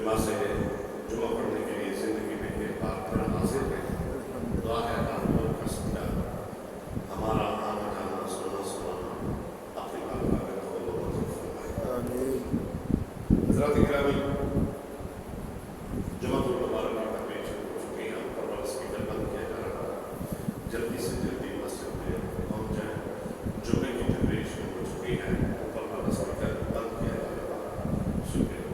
नमाज जुमा पढ़ने के लिए ज़िंदगी में ये बात बड़ा हासिल है। दुआ है आप का सच्चा हमारा आना जाना सोना सुनाना अपनी बारगाह में कबूल व मंजूर फरमाए। हज़रात इकरामी जुमातुल मुबारक का पेश हो चुकी हैं और बस स्पीकर बंद किया जा रहा है। जल्दी से जल्दी मस्जिद में पहुँच जाए। जुमे की तकरीर शुरू हो चुकी है। ऊपर वाला स्पीकर बंद किया जा रहा है। शुक्रिया।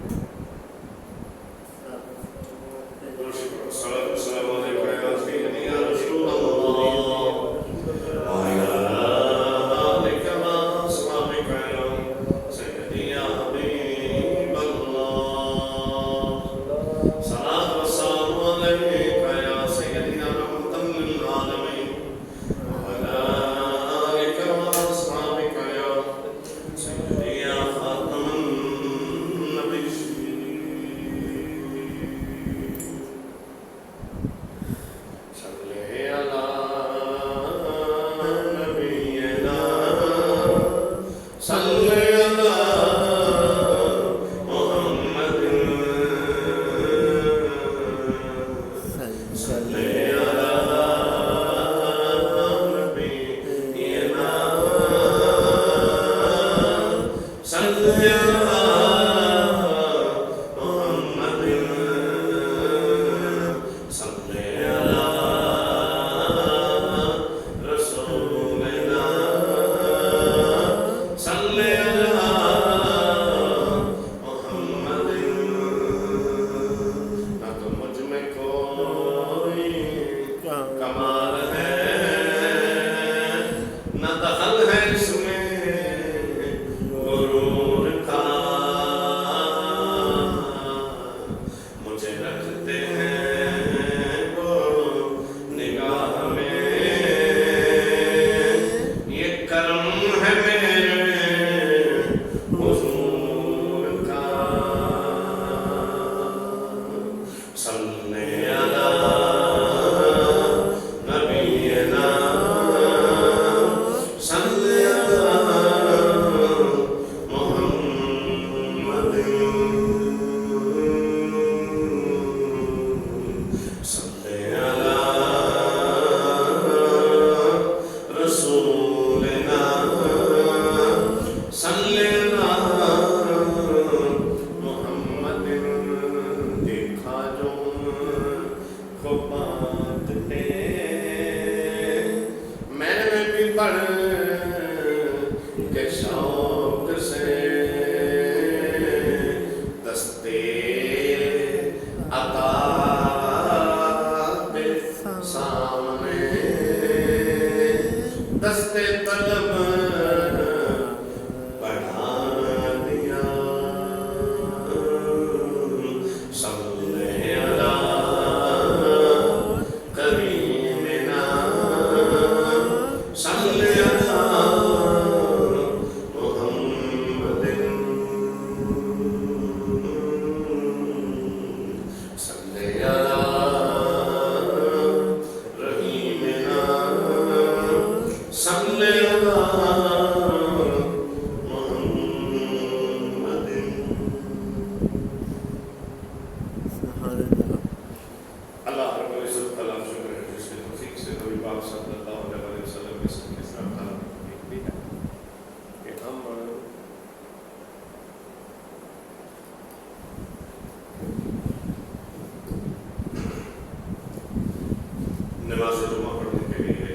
नमाज जुमा पढ़ने के लिए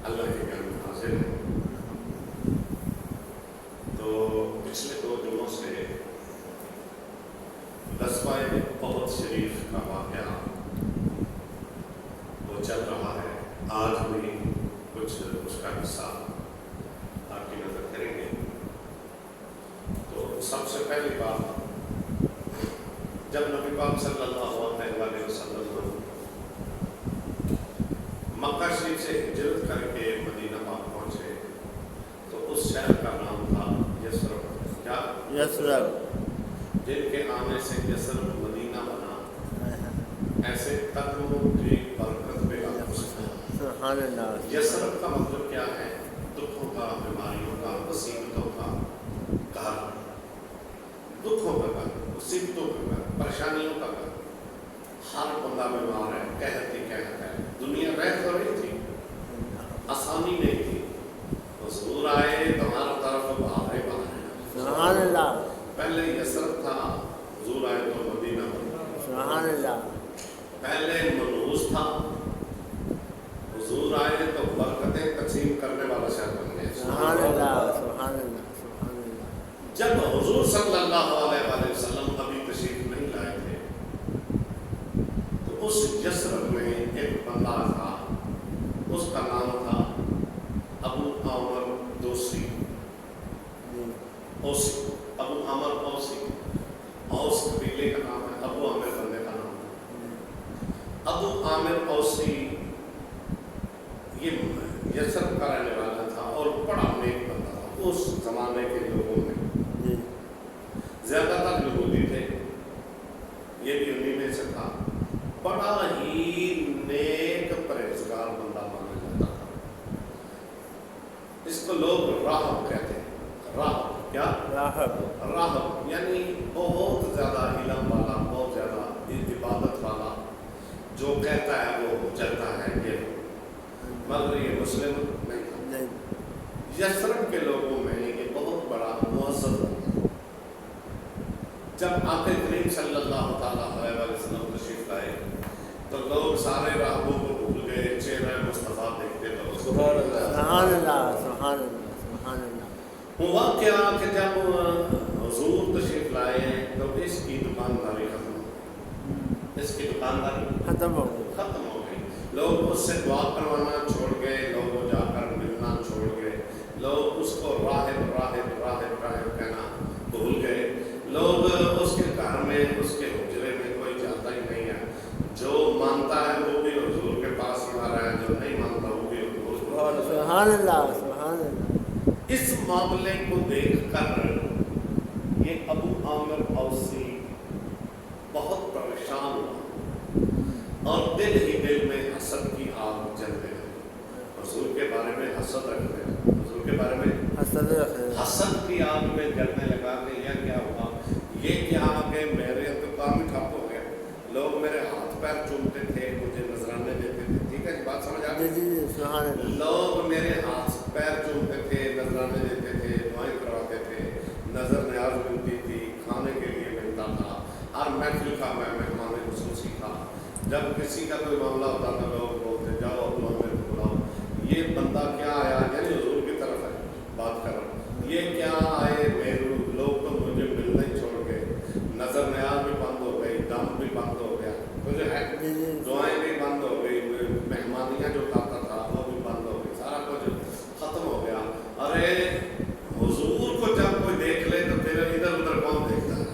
अल्लाह के घर में हाजिर है। तो पिछले 2 जुमों से ग़ज़वा-ए उहद शरीफ का वाक़या वो चल रहा है। आज भी कुछ उसका हिस्सा आपकी नज़र करेंगे। तो सबसे पहली बात, जब नबी पाक सल्लल्लाहु अलैहि वसल्लम मक्का शरीफ से हिजरत करके मदीना पाक पहुँचे तो उस शहर का नाम था यसरब। क्या? यसरब। जिनके आने से यसरब मदीना बना, ऐसे कदमों की बरकत पे यसरब का मतलब क्या है? दुखों का, बीमारियों का, मुसीबतों का घर, दुखों का घर। मुसीबतों का घर, परेशानियों का घर। हर बंदा बीमार है, कहती कहता है। दुनिया रह तो रही थी, आसानी नहीं थी। हुजूर आए तो हर तरफ बहार ही बहार है। सुभान अल्लाह, पहले यसरब था, हुजूर आए तो मदीना बना। सुभान अल्लाह, पहले मनूस था, हुजूर आए तो बरकतें तकसीम करने वाला शहर बन गया। सुभान अल्लाह, सुभान अल्लाह, सुभान अल्लाह। जब हुजूर सल्लल्लाहु अलैहि वसल्लम अभी तशरीफ नहीं लाए थे, तो उस यसरब में एक बंदा था, उसका नाम था अबू आमर दोसी, औसी, अबू आमर औसी। औस कबीले का नाम है, अबू आमिर बंदे का नाम है। अबू आमिर औसी ये यसरब का रहने वाला था और बड़ा नेक बंदा था उस जमाने के लोगों में। ज्यादातर यहूदी थे, ये भी उन्हीं में से था। बड़ा ही नेक परहेजगार बंदा माना जाता था। इसको लोग राहब कहते हैं। राहब क्या? राहब यानी बहुत ज्यादा इल्म वाला, बहुत ज्यादा इबादत वाला, जो कहता है वो चलता है, ये। मगर ये मुस्लिम नहीं था। यसरब के लोगों में ये बहुत बड़ा मुअज़्ज़ज़ था। जब आक़ा करीम सल्लल्लाहु अलैहि वसल्लम तशरीफ लाए तो लोग सारे राहबों को भूल गए, चेहरा मुस्तफ़ा देखते तो सुभान अल्लाह, सुभान अल्लाह, सुभान अल्लाह। हुआ क्या कि जब हुजूर तशरीफ लाए तो इसकी दुकानदारी खत्म हो गई। इसकी दुकानदारी खत्म हो गई। लोग उससे दुआ करवाना छोड़ गए, लोग जाकर मिलना छोड़ गए, लोग उसको राहिब राहिब राहिब राहिब कहना भूल गए। लोग उसके घर में, उसके हुजरे में कोई जाता ही नहीं है। जो मानता है वो भी हुजूर के पास ही आ रहा है, जो नहीं मानता वो भी हुजूर। सुभान अल्लाह, सुभान अल्लाह। इस मामले को देखकर ये अबू आमिर औसी बहुत परेशान हुआ और दिल ही दिल में हसद की आग जलने लगी। हुजूर के बारे में हसद रखने लगा, हुजूर के बारे में हसद की आग में जलने लगा कि यह क्या हुआ, ये क्या कि मेरे तो काम ही ठप हो गया। लोग मेरे हाथ पैर चूमते थे, मुझे नजराने देते थे। ठीक है, बात समझ आ गई? लोग मेरे हाथ पैर चूमते थे, नजराने देते थे, दुआएं करवाते थे, नजर न्याज मिलती थी, खाने के लिए मिलता था। हर महफिल का मैं मेहमान खुसूसी था। जब किसी का कोई मामला होता था लोग बोलते जाओ अबू आमिर को बुलाओ। ये बंदा क्या आया, यानी हुजूर की तरफ है बात कर रहा हूँ, ये क्या आए मेरू। लोग तो मुझे मिलने ही छोड़ गए, नजर न्याज भी बंद हो गई, दम भी बंद हो गया, तो जो है दुआएं भी बंद हो गई, मेहमानियाँ जो खाता था वो भी बंद हो गई, सारा कुछ खत्म हो गया। अरे हुजूर को जब कोई देख ले तो फिर इधर उधर कौन देखता है?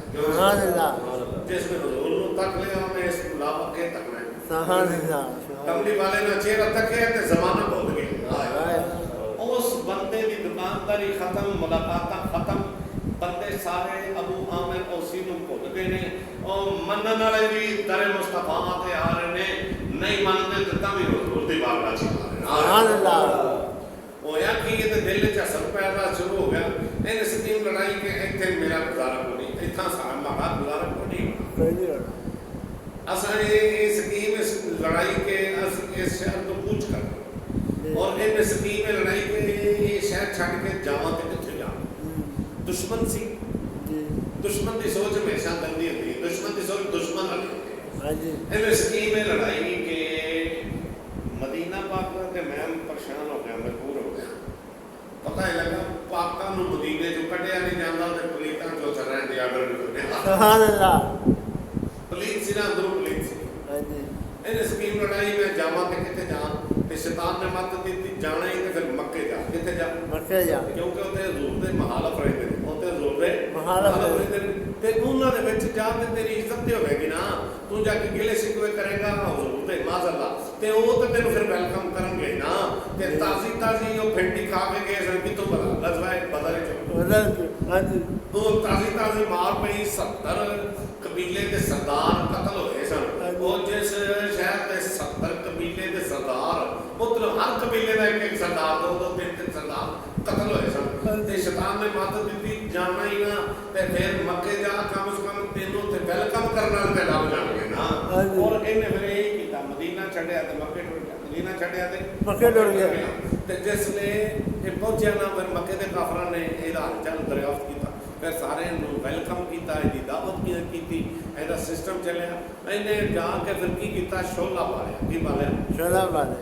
जिसमें हुजूर को तक ले, हमें इस बुलावा के तक में कमली वाले ने चेहरा तके ते जमाना भूल गए। उस बंदे की दुकानदारी खत्म, मुलाकात खत्म, बंदे सारे अबू आमिर औसी नूं भुल गए ने। और मनन वाले भी दर मुस्तफा ते आ रहे ने, नहीं मानते तो तभी हुजूर दी बारगाह च आ रहे। सुभान अल्लाह। होया कि ये तो दिल च असर पैदा शुरू हो गया। इन स्कीम लड़ाई के इत्थे मेरा गुजारा को नहीं, इतना सारा माड़ा गुजारा को नहीं। असा ये स्कीम इस लड़ाई के इस शहर को पूछ कर और इन स्कीम में लड़ाई के ये शहर छड़ के जावा ते किथे जा। दुश्मन सी, दुश्मन की सोच हमेशा गंदी होती है, दुश्मन की सोच दुश्मन वाली। इन स्कीम में लड़ाई के मदीना पाक के मैं परेशान हो गया, मजबूर हो गया। पता ही लगा पाका नूं मदीने चों कढ़िया नहीं जाता ते पलीतां चों रहण दे आर्डर नहीं दिंदे। सुभान अल्लाह। पलीत सी ना अंदरों पलीत सी। इन स्कीम लड़ाई में जावा ते किथे जा ते शैतान ने मत दी जाना ही ते फिर मक्के जा। किथे जा? मक्के जा। क्योंकि उत्थे हुजूर दे महालफ रहंदे ने, उत्थे हुजूर दे महालफ रहंदे ने ते उन्हां दे विच जा ते तेरी इज्जत ते होवेगी ना। तू जाके गिले शिकवे करेगा हुजूर दे माज़अल्लाह ते ओ ते तेनू फिर वेलकम करनगे ना। ते ताजी ताजी ओ भिंडी खा के गए सन कितों भला लजवाए बदल च तो ताजी ताजी मार पई। 70 कबीले के सरदार कतल होए सन। और जिस शहर के 70 कबीले के सरदार, मतलब हर कबीले का एक सरदार, 2-2 3-3 सरदार कतल होए सन। ਤੇ ਸ਼ੈਤਾਨ ਨੇ ਮੱਤ ਦਿੱਤੀ ਜਾਣਾ ਹੀ ਨਾ ਤੇ ਫਿਰ ਮੱਕੇ ਜਾ ਕਮ ਸੇ ਕਮ ਤੈਨੂੰ ਤੇ ਵੈਲਕਮ ਕਰਨ ਵਾਲੇ ਤੇ ਲੱਭ ਜਾਣਗੇ ਨਾ। ਔਰ ਇਹਨੇ ਫਿਰ ਇਹ ਕੀਤਾ, ਮਦੀਨਾ ਛੱਡਿਆ ਤੇ ਮੱਕੇ ਟੁਰ ਗਿਆ, ਮਦੀਨਾ ਛੱਡਿਆ ਤੇ ਮੱਕੇ ਟੁਰ ਗਿਆ। ਤੇ ਜਿਸ ਨੇ ਇਹ ਪਹੁੰਚਿਆ ਨਾ ਫਿਰ ਮੱਕੇ ਦੇ ਕਾਫਰਾਂ ਨੇ ਇਹਦਾ ਹਾਲ ਚਾਲ ਦਰਿਆਫਤ ਕੀਤਾ, ਫਿਰ ਸਾਰਿਆਂ ਨੂੰ ਵੈਲਕਮ ਕੀਤਾ, ਇਹਦੀ ਦਾਵਤ ਕੀਤੀ, ਇਹਦਾ ਸਿਸਟਮ ਚੱਲਿਆ। ਇਹਨੇ ਜਾ ਕੇ ਫਿਰ ਕੀ ਕੀਤਾ, ਸ਼ੋਲਾ ਪਾਲਿਆ। ਕੀ ਪਾਲਿਆ? ਸ਼ੋਲਾ ਪਾਲਿਆ।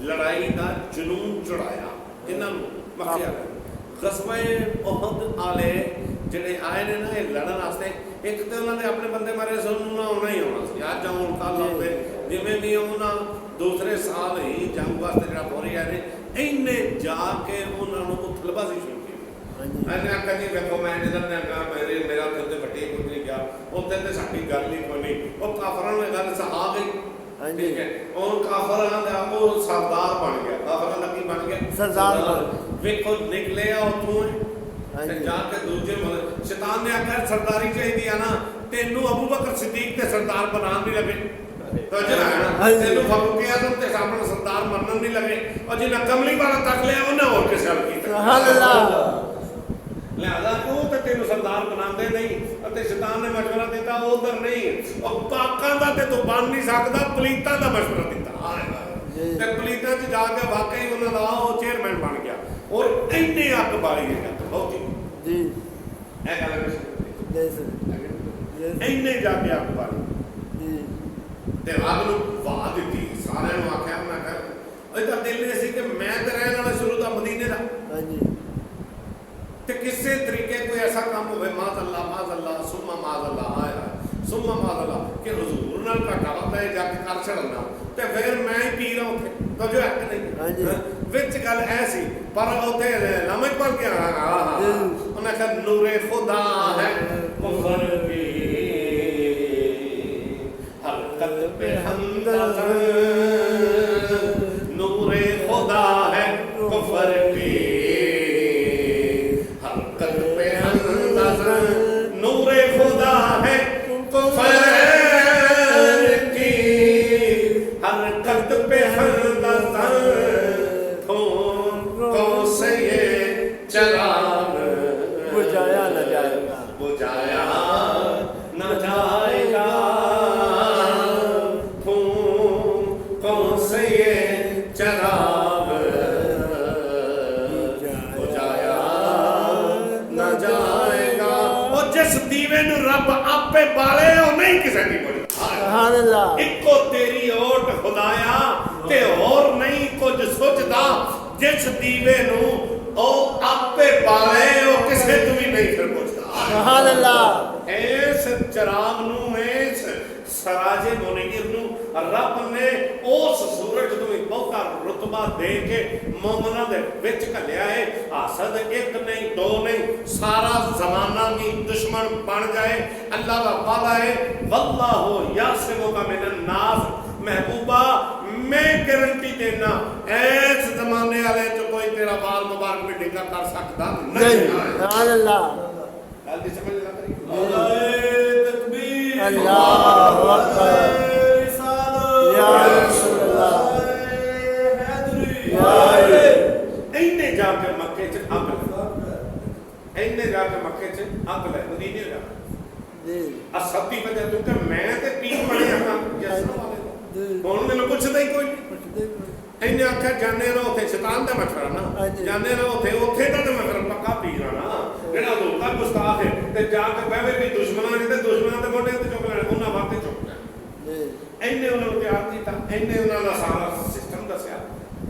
ਲੜਾਈ ਦਾ ਜਨੂਨ ਚੜਾਇਆ ਇਹਨਾਂ ਨੂੰ ਮੱਕੇ ਵਾਲੇ। ਗਜ਼ਵੇ ਉਹਦ ਵਾਲੇ ਜਿਹੜੇ ਆਏ ਨੇ ਨਾ ਇਹ ਲੜਨ ਵਾਸਤੇ, ਇੱਕ ਤੇ ਉਹਨਾਂ ਦੇ ਆਪਣੇ ਬੰਦੇ ਮਾਰੇ ਸਨ, ਉਹਨਾਂ ਆਉਣਾ ਹੀ ਆਉਣਾ ਸੀ, ਅੱਜ ਆਉਣ ਕੱਲ੍ਹ ਆਉਂਦੇ, ਜਿਵੇਂ ਵੀ ਉਹਨਾਂ ਦੂਸਰੇ ਸਾਲ ਹੀ ਜੰਗ ਵਾਸਤੇ ਜਿਹੜਾ ਬੋਰੀ ਆਏ ਨੇ, ਇਹਨੇ ਜਾ ਕੇ ਉਹਨਾਂ ਨੂੰ ਉਥਲਬਾਜ਼ੀ ਸ਼ੁਰੂ ਕੀਤੀ। ਇਹਨੇ ਆਖਿਆ ਜੀ ਵੇਖੋ ਮੈਂ ਜਿੱਧਰ ਨੇ ਕਹਾ ਮੇਰਾ ਉੱਤੇ ਵੱਡੀ ਕੋਈ ਨਹੀਂ ਗਿਆ, ਉੱਥੇ ਤੇ ਸਾਡੀ ਗੱਲ ਹੀ ਕੋਈ ਨਹੀਂ। ਉਹ ਕਾਫਰਾਂ ਨੂੰ ਗੱਲ ਸਹਾ ਗਈ, ਠੀਕ ਹੈ। ਉਹ ਕਾਫਰਾਂ ਦਾ ਉਹ ਸਰਦਾਰ ਬਣ ਗਿਆ, ਕਾਫਰਾਂ ਦਾ ਕੀ ਬਣ ਗਿਆ? ਸਰਦਾਰ। ਵੇਖੋ ਨਿਕਲਿਆ ਉੱਥੋਂ ਤੇ ਜਾ ਕੇ ਦੂਜੇ ਸ਼ੈਤਾਨ ਨੇ ਆਖਿਆ ਸਰਦਾਰੀ ਚਾਹੀਦੀ ਆ ਨਾ, ਤੈਨੂੰ ਅਬੂ ਬਕਰ ਸਿੱਦੀਕ ਤੇ ਸਰਦਾਰ ਬਣਾਉਣ ਨਹੀਂ ਲੱਗੇ, ਤੈਨੂੰ ਫਾਰੂਕ ਆਜ਼ਮ ਤੇ ਆਪਣਾ ਸਰਦਾਰ ਮੰਨਣ ਨਹੀਂ ਲੱਗੇ, ਔਰ ਜਿਹਨਾਂ ਕਮਲੀ ਵਾਲਾ ਤੱਕ ਲਿਆ ਉਹਨਾਂ ਹੋਰ ਕਿਸੇ ਨਾਲ ਕੀਤਾ। ਲਿਆਦਾ ਉਹ ਤੇ ਤੈਨੂੰ ਸਰਦਾਰ ਬਣਾਉਂਦੇ ਨਹੀਂ, ਅਤੇ ਸ਼ੈਤਾਨ ਨੇ ਮਸ਼ਵਰਾ ਦਿੱਤਾ ਉਧਰ ਨਹੀਂ, ਉਹ ਪਾਕਾਂ ਦਾ ਤੇ ਤੂੰ ਬਣ ਨਹੀਂ ਸਕਦਾ, ਪਲੀਤਾਂ ਦਾ ਮਸ਼ਵਰਾ ਦਿੱਤਾ। ਤੇ ਪਲੀਤਾਂ 'ਚ ਜਾ ਕੇ ਵਾਕਈ ਉਹਨਾਂ ਦਾ ਉਹ ਚੇਅਰਮੈਨ ਬਣ ਗਿਆ। ਔਰ ਇੰਨੇ ਅੱਗ ਬਾਲੀ ਹੈ ਬਹੁਤੀ ਜੀ, ਇਹ ਗੱਲ ਇੰਨੇ ਜਾ ਕੇ ਅੱਗ ਬਾਲੀ ਤੇ ਅੱਗ ਨੂੰ ਵਾਹ ਦਿੱਤੀ। ਸਾਰਿਆਂ ਨੂੰ ਆਖਿਆ ਮੈਂ ਕਰ ਇਹਦਾ ਦਿਲ ਨਹੀਂ ਸੀ ਕਿ ਮੈਂ ਤੇ ਰਹਿਣ ਵਾਲਾ ਸ਼ੁਰੂ ਦਾ ਮਦੀਨੇ ਦਾ, ਤੇ ਕਿਸੇ ਤਰੀਕੇ ਕੋਈ ਐਸਾ ਕੰਮ ਹੋਵੇ ਮਾਜ਼ਅੱਲਾ ਸੁਮਾ ਮਾਜ਼ਅੱਲਾ ਆਇਆ ਸੁਮਾ ਮਾਜ਼ਅੱਲਾ ਕਿ ਹਜ਼ੂਰ ਨਾਲ ਘਟਾਵਾ ਜਾ ਕੇ ਕਰ ਛੜਨਾ, ਤੇ ਫਿਰ ਮੈਂ ਹੀ ਪੀ ਰਹਾ ਉੱਥੇ ਤਾਂ ਜੋ ਹੱਕ ਨਹੀਂ ਵਿੱਚ ਗੱਲ ਐ ਸੀ। ਪਰ ਉੱਥੇ ਲਾਮਾ ਪੜ ਗਿਆ ਉਹਨਾਂ ਕਿਹਾ ਨੂਰੇ ਖੁਦਾ ਹੈ ਕੁਫਰ ਕੀ ਹਰਕਤ ਪੇ ਹਮਦਰਦ, ਨੂਰੇ ਖੁਦਾ ਹੈ ਕੁਫਰ ਕੀ हरकत पे हमदर्द, नूरे खुदा है कुफर की हरकत पे हमदर्द, फूंकों से ये चराग बुझाया न जाएगा, बुझाया न जाएगा, फूंकों से ये चराग ਦੀਵੇ ਨੂੰ ਰੱਬ ਆਪੇ ਬਾਲੇ, ਉਹ ਨਹੀਂ ਕਿਸੇ ਦੀ ਬੜੀ। ਸੁਭਾਨ ਅੱਲਾਹ। ਇੱਕੋ ਤੇਰੀ ਓਟ ਖੁਦਾਇਆ ਤੇ ਹੋਰ ਨਹੀਂ ਕੁਝ ਸੁਝਦਾ, ਜਿਸ ਦੀਵੇ ਨੂੰ ਉਹ ਆਪੇ ਬਾਲੇ ਉਹ ਕਿਸੇ ਤੋਂ ਵੀ ਨਹੀਂ ਫਿਰ ਪੁੱਛਦਾ। ਸੁਭਾਨ ਅੱਲਾਹ। ਇਸ ਚਰਾਗ ਨੂੰ, ਇਸ ਸਰਾਜੇ ਮੁਨੀਰ ਨੂੰ ਰੱਬ ਨੇ ਉਸ ਸੂਰਜ ਨੂੰ ਵੀ ਬਹੁਤਾ ਰੁਤਬਾ ਦੇ ਕੇ ਮੂਮਨਾਂ ਦੇ ਵਿੱਚ ਘੱਲਿਆ ਹੈ। ਹਸਦ ਇੱਕ ਨਹੀਂ ਦੋ ਨਹੀਂ, ਸਾਰਾ ਜ਼ਮਾਨਾ ਵੀ ਦੁਸ਼ਮਣ ਬਣ ਜਾਏ, ਅੱਲਾਹ ਦਾ ਵਾਅਦਾ ਹੈ ਵੱਲਾਹੂ ਯਾਸਿਮੁਕਾ ਮਿਨਨ ਨਾਸ। महबूबा मैं गारंटी देना ऐस जमाने वाले च कोई तेरा बाल मुबारक में डिगा कर सकता नहीं। सुभान अल्लाह। जल्दी समझ लग रही अल्लाह तकबीर अल्लाहु अकबर या रसूल अल्लाह हैदरी इन्ने जाके मक्के च अग इन्ने जाके मक्के च अग ले मदीने जा जी असती वजह तू कि मैं ते पीर बने आका जसना वाले ਹੁਣ ਮੈਨੂੰ ਪੁੱਛਦਾ ਹੀ ਕੋਈ ਨਹੀਂ। ਇਹਨੇ ਆਖਿਆ ਜਾਣੇ ਨਾ ਉੱਥੇ ਸ਼ੈਤਾਨ ਦਾ ਮਸ਼ਵਰਾ ਨਾ, ਜਾਣੇ ਨਾ ਉੱਥੇ ਦਾ ਮਸ਼ਵਰਾ ਪੱਕਾ ਪੀਰ ਨਾ ਜਿਹੜਾ ਦੋਤਾ ਗੁਸਤਾਖ ਹੈ ਤੇ ਜਾ ਕੇ ਬਹਿਵੇ ਵੀ ਦੁਸ਼ਮਣਾਂ ਨੇ ਤੇ ਦੁਸ਼ਮਣਾਂ ਦੇ ਮੋਢੇ ਤੇ ਚੁੱਕ ਲੈਣਾ, ਉਹਨਾਂ ਵਾਸਤੇ ਚੁੱਕ ਲੈਣਾ। ਇਹਨੇ ਉਹਨਾਂ ਨੂੰ ਤਿਆਰ ਕੀਤਾ, ਇਹਨੇ ਉਹਨਾਂ ਦਾ ਸਾਰਾ ਸਿਸਟਮ ਦੱਸਿਆ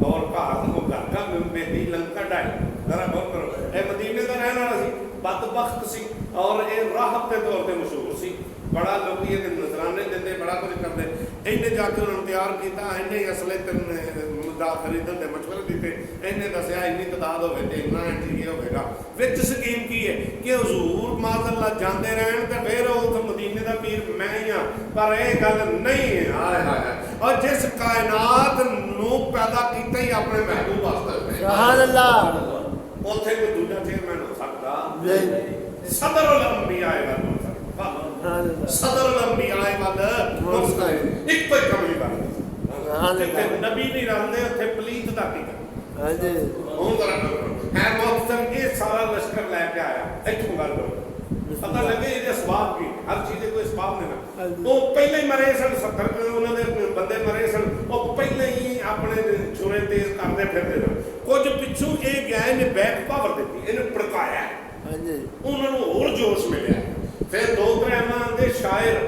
ਔਰ ਘਰ ਨੂੰ ਘਰ ਦਾ ਮੇਦੀ ਲੰਕਾ ਢਾਈ ਜ਼ਰਾ ਬਹੁਤ ਕਰੋ। ਇਹ ਮਦੀਨੇ ਦਾ ਰਹਿਣ ਵਾਲਾ ਸੀ, ਬਦਬਖਤ ਸੀ ਔਰ ਇਹ ਰਾਹਬ ਦੇ ਤੌਰ ਤੇ ਮਸ਼ਹੂਰ ਸੀ। ਬੜਾ ਲੋਕੀ ਇਹਦੇ ਨਜ਼ਰਾਨੇ ਦਿੰਦੇ, ਬੜਾ ਕੁਝ ਕਰਦੇ। ਇਹਨੇ ਜਾ ਕੇ ਉਹਨਾਂ ਨੂੰ ਤਿਆਰ ਕੀਤਾ, ਇਹਨੇ ਅਸਲੇ ਤੇ ਦਾ ਖਰੀਦਣ ਦੇ ਮਸ਼ਵਰੇ ਦਿੱਤੇ। ਇਹਨੇ ਦੱਸਿਆ ਇੰਨੀ ਤਾਦਾਦ ਹੋਵੇ ਤੇ ਇੰਨਾ ਐਂਟਰੀ ਹੋਵੇਗਾ। ਵਿੱਚ ਸਕੀਮ ਕੀ ਹੈ ਕਿ ਹਜ਼ੂਰ ਮਾਜ਼ਅੱਲਾ ਜਾਂਦੇ ਰਹਿਣ ਤੇ ਫਿਰ ਉਹ ਮਦੀਨੇ ਦਾ ਪੀਰ ਮੈਂ ਹੀ ਹਾਂ, ਪਰ ਇਹ ਗੱਲ ਨਹੀਂ ਹੈ। ਹਾਏ ਹਾਏ। ਔਰ ਜਿਸ ਕਾਇਨਾਤ ਨੂੰ ਪੈਦਾ ਕੀਤਾ ਹੀ ਆਪਣੇ ਮਹਿਬੂਬ ਵਾਸਤੇ, ਸੁਭਾਨ ਅੱਲਾਹ, ਉੱਥੇ ਕੋਈ ਦੂਜਾ ਚੇਅਰਮੈਨ ਹੋ ਸਕਦਾ ਨਹੀਂ। ਸਦਰ ਉਲ ਅੰਬਿਆ ਵਾਲਾ ਸਦਰ ਅੰਬਿਆ ਵਾਲਾ ਮੁਸਤਫਾ ਇੱਕੋ ਹੀ ਕਮਲੀ ਵਾਲਾ ਜਿੱਥੇ ਨਬੀ ਨਹੀਂ ਰਹਿੰਦੇ ਉੱਥੇ ਪਲੀਤ ਦਾ ਕੀ ਕਰ। ਹਾਂਜੀ ਹੁਣ ਜ਼ਰਾ ਹੈ ਮੁਹਤਰਮ, ਇਹ सारा लश्कर लैके आया इतों गल करो पता लगे ये असबाब की हर चीज़ कोई असबाब नहीं ना वो पहले ही मरे सन 70 उन्होंने बंदे मरे सन वो पहले ही अपने छुरे तेज करते फिरते सन कुछ पिछू ये गया इन्हें बैक पावर दी इन्हें भड़काया उन्होंने होर जोश मिले फिर 2-3 आंदे शायर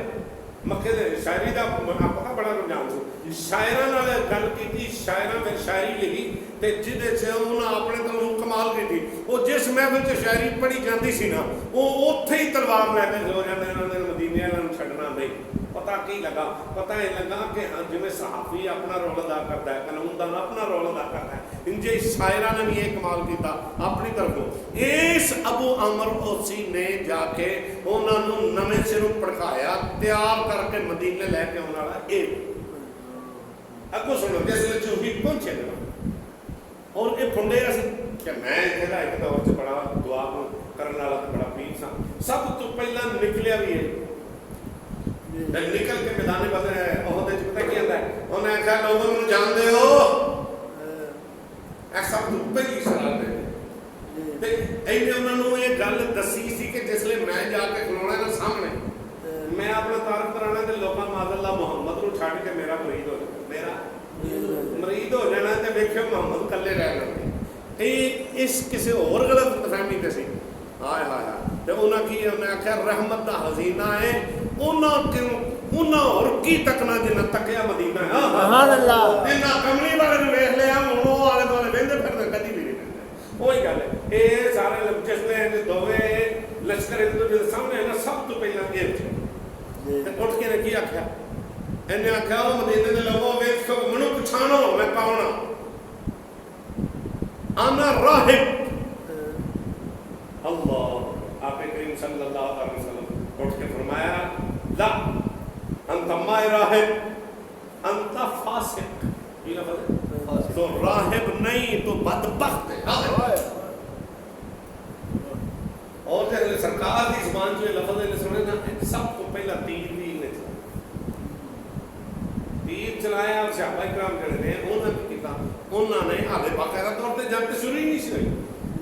मक्के दे शायरी का पता बड़ा रुझान सी शायरां नाल गल की शायरां फिर शायरी लिखी ते जिहदे च उन्हां अपने तरफों कमाल की वो जिस महफिल च शायरी पढ़ी जाती सी ना वो उत्थे ही तलवार लैके खलो जाते इन्होंने मदीने वालों नूं छड्डना नहीं पता की लगा पता ये लगा कि हाँ जिवें सहाफी अपना रोल अदा करता है कलमदान अपना रोल अदा करता है इंजे शायरां ने भी ये कमाल किया अपनी तरफों इस अबू अमर ओसी ने जाके उन्होंने नवें सिरों भड़काया तैयार करके मदीने लैके आने वाला ये अगों सुनो जिसले चौही पहुंचे और ये फुंडे कि मैं इतना एक दौर च बड़ा दुआ करने वाला तो बड़ा पीर सा सब तो पहला निकलिया भी है निकल के मैदान बदले पता की आता है उन्हें आख्या लोगों को जानते हो सब तो पहली सलाह दे इन्हें उन्होंने ये गल दसी सी कि जिसले मैं जाके खलोना ना सामने मैं अपना तारफ कराना तो लोग माजल्ला मुहम्मद को छड़ के मेरा मरीद हो जाना मेरा मरीद हो जाना तो वेख्यो मुहम्मद कल्ले रह जाते इस किसी होर गलत फहमी ते सी हाय हाय ते उन्हें की उन्हें आख्या रहमत का हसीना है उन्हें और की तकना जिन्हें तकिया मदीना है सुभान अल्लाह इन्हां कमली वाले ने वेख लिया हुण वो आले दुआले वेंदे फिरदे कदी भी नहीं वेंदे ओही गल है ये सारे जिसले दोवे लश्कर एक दूजे दे सामने ना सब तो पहला ये ते उठ के ने की आख्या इन्हें आख्या ओ मदीने दे लोगों वेखो मनु पछाणो मैं कौन आना राहिब अल्लाह आपे करीम सल्लल्लाहु अलैहि वसल्लम उठ के फरमाया ला अंत माय राहिब अंत फासिक ये लफ्ज़ तो राहिब नहीं तो बदबख्त है और जब सरकार की जुबान जो लफ्ज़ ने सुने ना सबको पहला तीर चलाया और सहाबा इकराम जड़े ने उन्होंने किया उन्होंने हाले बाकायदा तौर पर जंग शुरू ही नहीं हुई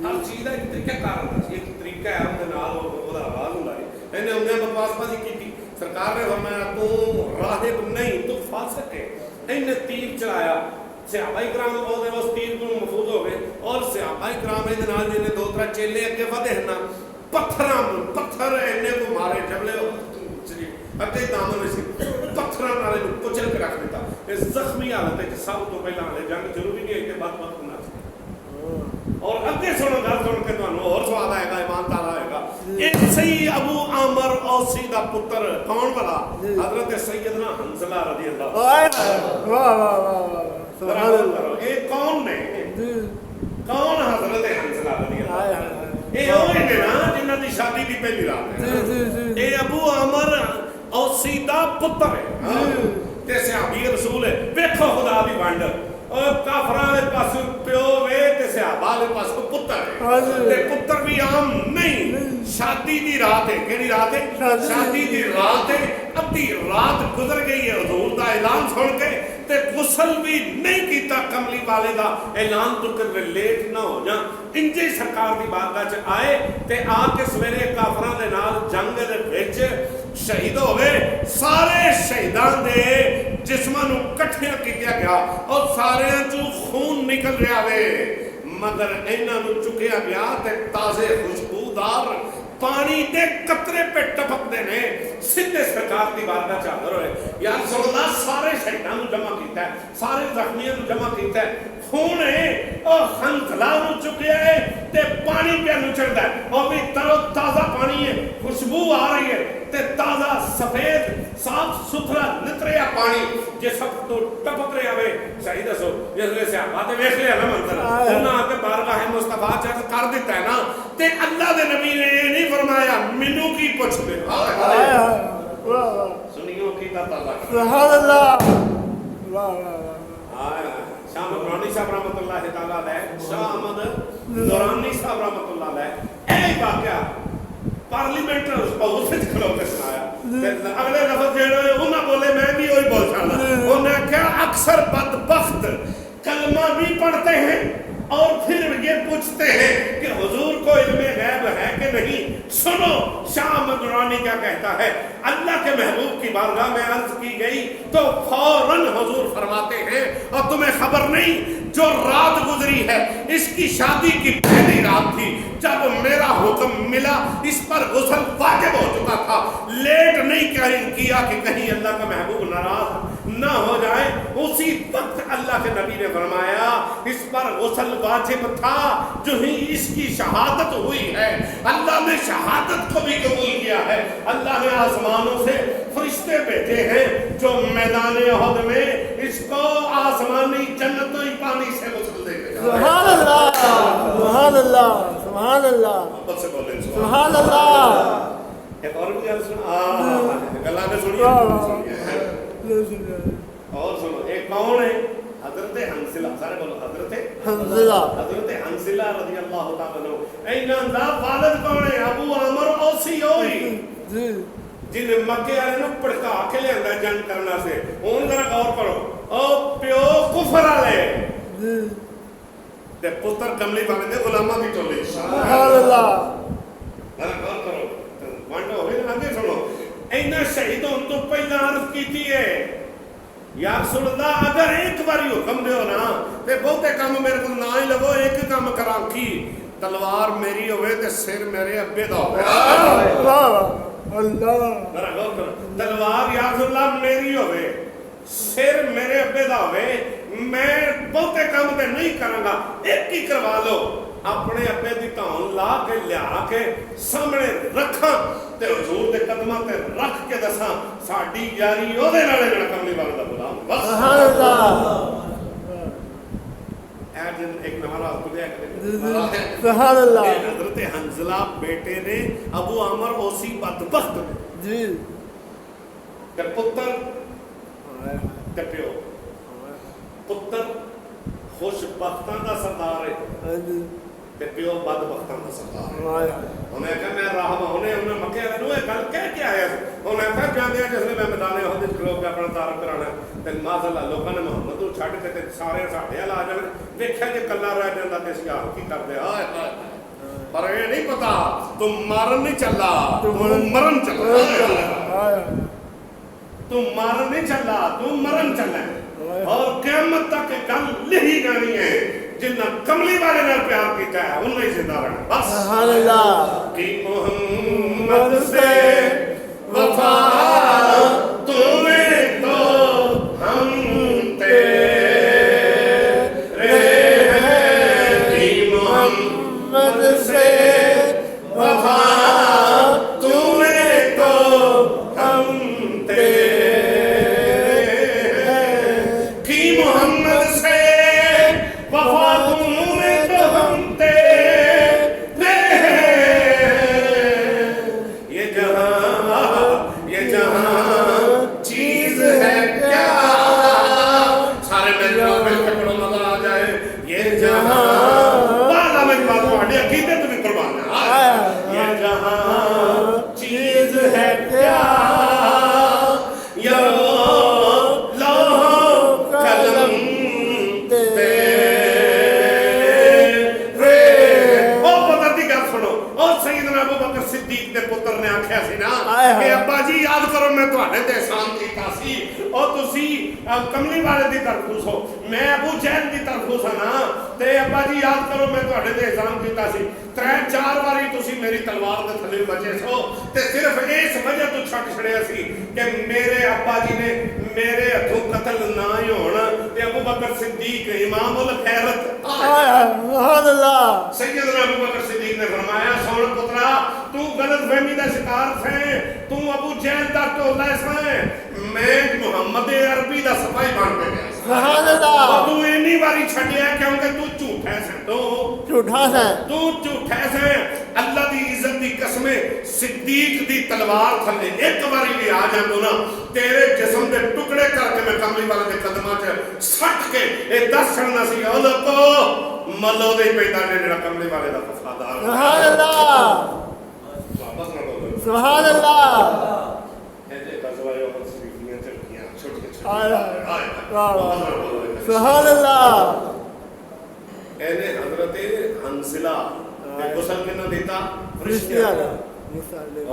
हर चीज़ का एक तरीका कारण था एक तरीका है उनके नाल वो आवाज़ होता है इन्हें उन्हें बकवासबाजी की सरकार ने फरमाया तू राहिब नहीं तू फासिक है इन्हें तीर चलाया सहाबा इकराम उस तीर को महफूज हो गए और सहाबा इकराम इहदे नाल जिन्हें 2-3 चेले अगे वधे ना पत्थर इन्हें को मारे जबले अगे दामन से पत्थर नाले कुचल के रख दिता इस जख्मी हालत है सब तो पहला हाले जंग जरूरी नहीं है कि बात होना चाहिए और अगे सुनो गल सुन के तुहानू और स्वाद आएगा ईमानदार आएगा ये सही अबू आमर औसी दा पुत्र कौन वाला हजरत सैयदना हंसला रजी अल्लाह वाह वाह वाह सुभान अल्लाह ये कौन ने कौन हजरत हंसला रजी अल्लाह ये ओए ने ना जिन्हां दी शादी दी पहली रात है ये अबू आमर औसी दा पुत्र है ते सहाबी रसूल है देखो खुदा दी वंड और काफरां दे पास प्यो वे ते सहाबा दे पास पुत्र है ते पुत्र भी आम नहीं शादी दी रात है केड़ी रात है शादी दी रात है अद्धी रात गुजर गई है हुजूर दा ऐलान सुन के ते गुस्ल भी नहीं कीता कमली वाले दा ऐलान तो कर लेट ना हो जा इंजे सरकार दी बारगाह च आए ते आके सवेरे काफरां दे नाल जंग दे विच शहीद हो गए सारे शहीदां दे जिस्मां नूं इकट्ठियां कीता गया और सारियां चों खून निकल रहा वे मगर इन्हां नूं चुकिया गया ते ताज़े खुशबूदार पानी दे कतरे पे टपकते ने सीधे सरकार की बारगाह च हाज़र होए यार सुनना सारे शहीदां नूं जमा कीता है सारे जख्मियां नूं जमा कीता है खून है और हंसला नूं चुकिया है ते पानी पे नुचड़दा है और भी तरो ताज़ा पानी है खुशबू आ रही है ते ताज़ा सफेद साफ सुथरा नितरिया पानी जे सब तो टपक रहा वे सही दसो जिसले सहाबा ते वेख लिया ना मंजर उन्हां आके बारगाह मुस्तफा च कर दिता है ना ते अल्लाह दे नबी ने नहीं फरमाया मेनू की पुछ दे सुनियो की ताला सुभान अल्लाह वाह वाह शाह नूरानी साहब रहमतुल्लाह तआला अलैह शाह अहमद नूरानी साहब रहमतुल्लाह अलैह ए वाकया पार्लियामेंट हाउस में खड़ो के सुनाया अगले लफ्ज जेड़े उन्हें बोले मैं भी वही बोल सकता उन्हें क्या अक्सर बदबख्त कलमा भी पढ़ते हैं और फिर ये पूछते हैं कि हुजूर को इल्मे गैब है कि नहीं। सुनो शाह अहमद दुरानी क्या कहता है। अल्लाह के महबूब की बारगाह में अर्ज की गई तो फौरन हुजूर फरमाते हैं और तुम्हें खबर नहीं जो रात गुजरी है इसकी शादी की पहली रात थी जब मेरा हुक्म मिला इस पर गुस्ल वाजिब हो चुका था। लेट नहीं किया कि कहीं अल्लाह का महबूब नाराज न हो जाए। उसी वक्त अल्लाह के नबी ने फरमाया इस पर गुस्ल वाजिब था जो ही इसकी शहादत हुई है। अल्लाह ने शहादत को भी कबूल किया है। अल्लाह ने आसमानों से फरिश्ते भेजे हैं जो मैदान उहद में इसको आसमानी जन्नती पानी से गुस्ल देंगे। सुभान अल्लाह, सुभान अल्लाह, सुभान अल्लाह, मोहब्बत से बोले सुभान अल्लाह। एक और भी गला में सुनिए और सुनो। एक कौन है? हजरत हंसिला। सारे बोलो हजरत हंसिला। हजरत हंसिला रज़ी अल्लाह तआला अन्हु। ऐना दा वालिद कौन है? अबू अमर औसी होई जी जिन्हें मक्के वाले नु भड़का के लियांदा जंग करना से। हुन जरा गौर करो ओ प्यो कुफर वाले जी ते पुत्र कमली वाले दे गुलामां दी टोली। सुभान अल्लाह। जरा गौर करो वंड होवे ना। आगे सुनो। ऐना शहीद होने तो पहला अर्ज कीती है या रसूल अल्लाह अगर एक बारी हुक्म दो ना ते बहुते काम मेरे को ना ही लगो। एक काम करा की तलवार मेरी होवे ते सिर मेरे अब्बे दा होवे। अल्लाह जरा गौर करो। तलवार या रसूल अल्लाह मेरी होवे सिर मेरे अब्बे दा होवे। मैं बहुते काम ते नहीं करांगा एक ही करवा लो। अपने अब्बे दी धौन ला के लिया के सामने रखा ते हुजूर दे कदमां ते रख के दसा साडी यारी ओदे नाल जेड़ा कमली वाला दा गुलाम। बस सुभान अल्लाह। दिन एक नारा खुलिया करे सुभान अल्लाह। हजरत हंजला बेटे ने अबू अमर ओसी बदबख्त जी ते पुत्र ते प्यो। पुत्र खुशबख्तां दा सरदार है ते प्यो बदबख्तां दा सरदार है। उन्हें कहा मैं राह उन्हें मक्के वाले नु गल कह के आया। उन्हें कहा जांदे जिसने मैं मैदान उहद खलो के अपना तारक कराना ते माशाअल्लाह लोकां ने मोहम्मद नूं छड्ड के ते सारे साडे वाल आ जाण। वेख्या जे कल्ला रह जांदा ते असीं आह की करदे। हाय हाय पर ये नहीं पता तू मारन नहीं चला तू मरन चला। तू मारन नहीं चला तू मरन चला। और क़यामत तक गल यही जानी है जिन्ना कमली वाले नाल प्यार किया है उन्हें जिंदा रहना। बस सुभान अल्लाह। कि मोहम्मद से वफा तूने तो हम तेरे हैं। कि मोहम्मद से वफा तूने तो हम तेरे हैं। कि मोहम्मद से वफा तूने तो हम तेरे हैं। ये जहां चीज है क्या। सारे मिलकर बड़ा मजा आ जाए। ये जहां वाला में बात पढ़ी अकीदत में कुर्बान है। ये जहां चीज है क्या या लौह कलम सिद्दीक दे पुत्र ने आख्या सी ना कि अब्बा जी याद करो मैं तुहाडे ते एहसान कीता सी और तुसी कमली वाले दी तरफों हो मैं अबू जहल दी तरफों सा ना ते अब्बा जी याद करो मैं तुहाडे ते एहसान कीता सी। 3-4 बारी तुसी मेरी तलवार दे थल्ले बचे सो ते सिर्फ इस वजह तो छट छड़िया सी कि मेरे अब्बा जी ने मेरे हथों कत्ल ना ही होना ते अबू बकर सिद्दीक इमाम उल खैरत सुभान अल्लाह। सैयदना अबू बकर सिद्दीक ने फरमाया सोन पुत्रा तू गलतफहमी का शिकार है। तू अबू जहल दा टोला है। मैं मुहम्मद अरबी दा सिपाही बन के गया। सुभान अल्लाह। तू इन्नी बारी छड़िया क्योंकि तू झूठा है। तू झूठा है। तू झूठा है। अल्लाह दी इज्जत दी कसम सिद्दीक दी तलवार थल्ले एक बारी भी आ जांदो ना तेरे जिस्म दे टुकड़े करके मैं कमली वाले दे कदमां च सट के ए दस छड़ना सी ओ लोको मलो दे पैदा ने जेड़ा कमली वाले दा वफादार। सुभान अल्लाह। सुभान अल्लाह। ऐसे कज़वाए और सिद्दीकियां चलकियां छोटी-छोटी। सुभान अल्लाह। एने हजरत हंसिला ते गुसल किन्ना दिता फरिश्तियां फरिश्तियां दा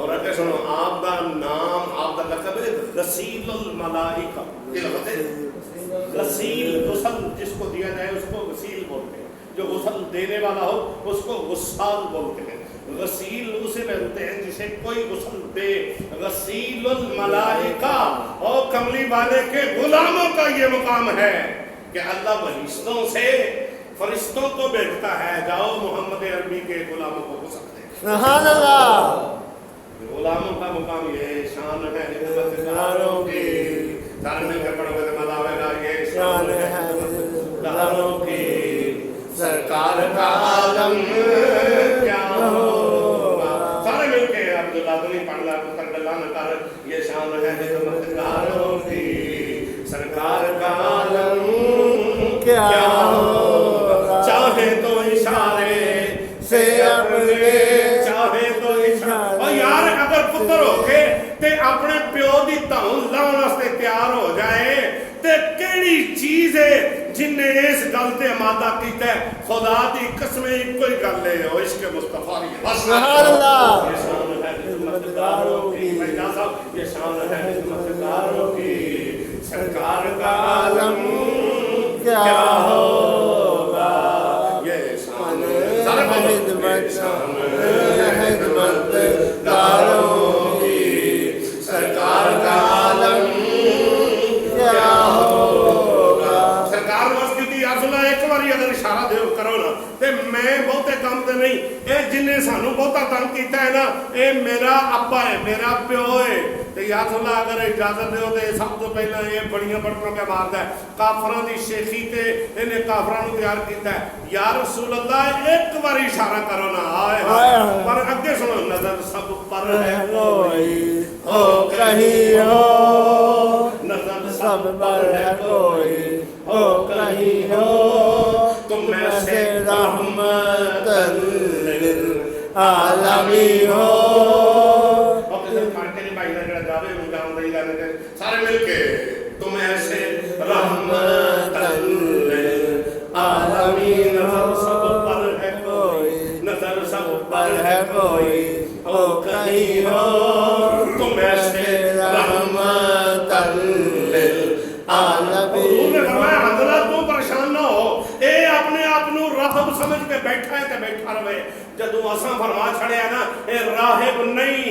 और अगे सुनो आप दा नाम आप दा लक़ब है गसीलुल मलाइका ये लफ़ज़ है गसील गुसल जिसको दिया जाए उसको गसील बोलते हैं जो गुसल देने वाला हो उसको गुस्साल बोलते हैं गसील उसे बोलते हैं जिसे कोई गुस्ल दे गसीलुल मलाइका और कमली वाले के गुलामों का ये मुकाम है कि अल्लाह फरिश्तों से फरिश्तों को भेजता है जाओ मोहम्मद अरबी के गुलामों को गुस्ल दे सुभान अल्लाह गुलामों का मुकाम ये शान है हिदमतगारों की सारे मिलकर पढ़ोगे तो मजा आएगा ये शान है हिदमतगारों की सरकार का आलम क्या होगा सारे मिलके अब्दुल्ला तो नहीं पढ़ ला कर गल्ला न कर ये शान है हिदमतगारों की सरकार का आलम क्या होगा चाहे तो इशारे से अपने चाहे तो इशारे और यार अगर पुत्र होके ते अपने प्यो दी धौन लाउण वास्ते तैयार हो जाए ते केड़ी चीज है जिन्हें इस गल ते आमादा कीता है खुदा दी कसम कोई गल है ओ इश्क मुस्तफा दी बस सुभान अल्लाह ये शान है हिदमतगारों की भैया साहब ये शान है हिदमतगारों की सरकार का आलम क्या होगा ये शान हिदमतगारों की सरकार का आलम क्या होगा सरकार वास्ते दी असला एक बारी अगर इशारा दे करो ना ते मैं बहुते काम ते नहीं ए जिन्ने सानू बहुता तंग कीता है ना ए मेरा अब्बा है मेरा प्यो है ते या अल्लाह अगर इजाजत दो ते सब तो पहला ये बड़ियां बड़कों के मारदा है काफरां दी शेखी ते इन्हें काफरां नु तैयार कीता है या रसूल अल्लाह एक बार इशारा करो ना आए पर अगे सुनो नजर सब पर है कोई हो कहीं हो नजर सब पर है कोई हो कहीं हो तुम में से रहमतन लिल आलमीन हो सारे मिलके तुम ऐसे रहमतन लिल आलमीन नजर सब पर है कोई नजर सब पर है कोई हो कहीं हो तुम ऐसे रहमतन लिल आलमीन हजरा तू परेशान ना हो ए अपने आप नु रब समझ के बैठा है ते बैठा रहे जदों असां फरमा छड़िया ना ए राहिब नहीं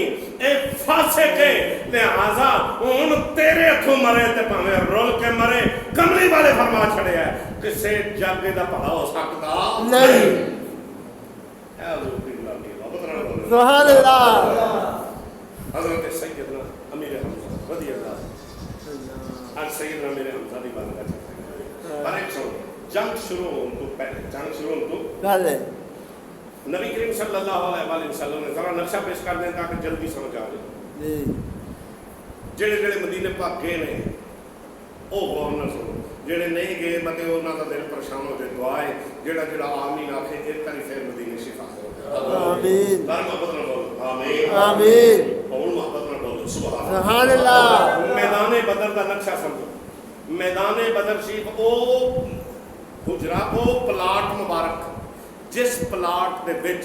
ए फासिक है लिहाजा हुन तेरे हथों मरे ते भावे रोल के मरे कमली वाले फरमा छड़िया किसे जग दा भला हो सकदा नहीं सुभान अल्लाह हजरत सैयदना अमीर हमजा रज़ी अल्लाह आज सैयदना मेरे हमजा दी बात कर पर एक सुनो जंग शुरू होने तो पहले जंग शुरू होने तो पहले नबी करीम सल्लल्लाहु अलैहि वसल्लम ने जरा नक्शा पेश कर दें ताकि जल्दी समझ आ जाए जी जेड़े जेड़े मदीने भागे ने ओ गौर ना सुनो जेड़े नहीं गए मतलब उन्हां दा दिल परेशान हो जाए दुआ है जेड़ा जेड़ा आमीन आखे एक करी फिर मदीने शिफा हो आमीन बार मोहब्बत ना बोलो आमीन आमीन और मोहब्बत ना बोलो सुभान सुभान अल्लाह मैदान बदर का नक्शा समझो मैदान बदर शरीफ ओ गुजरा ओ प्लाट मुबारक जिस प्लाट दे विच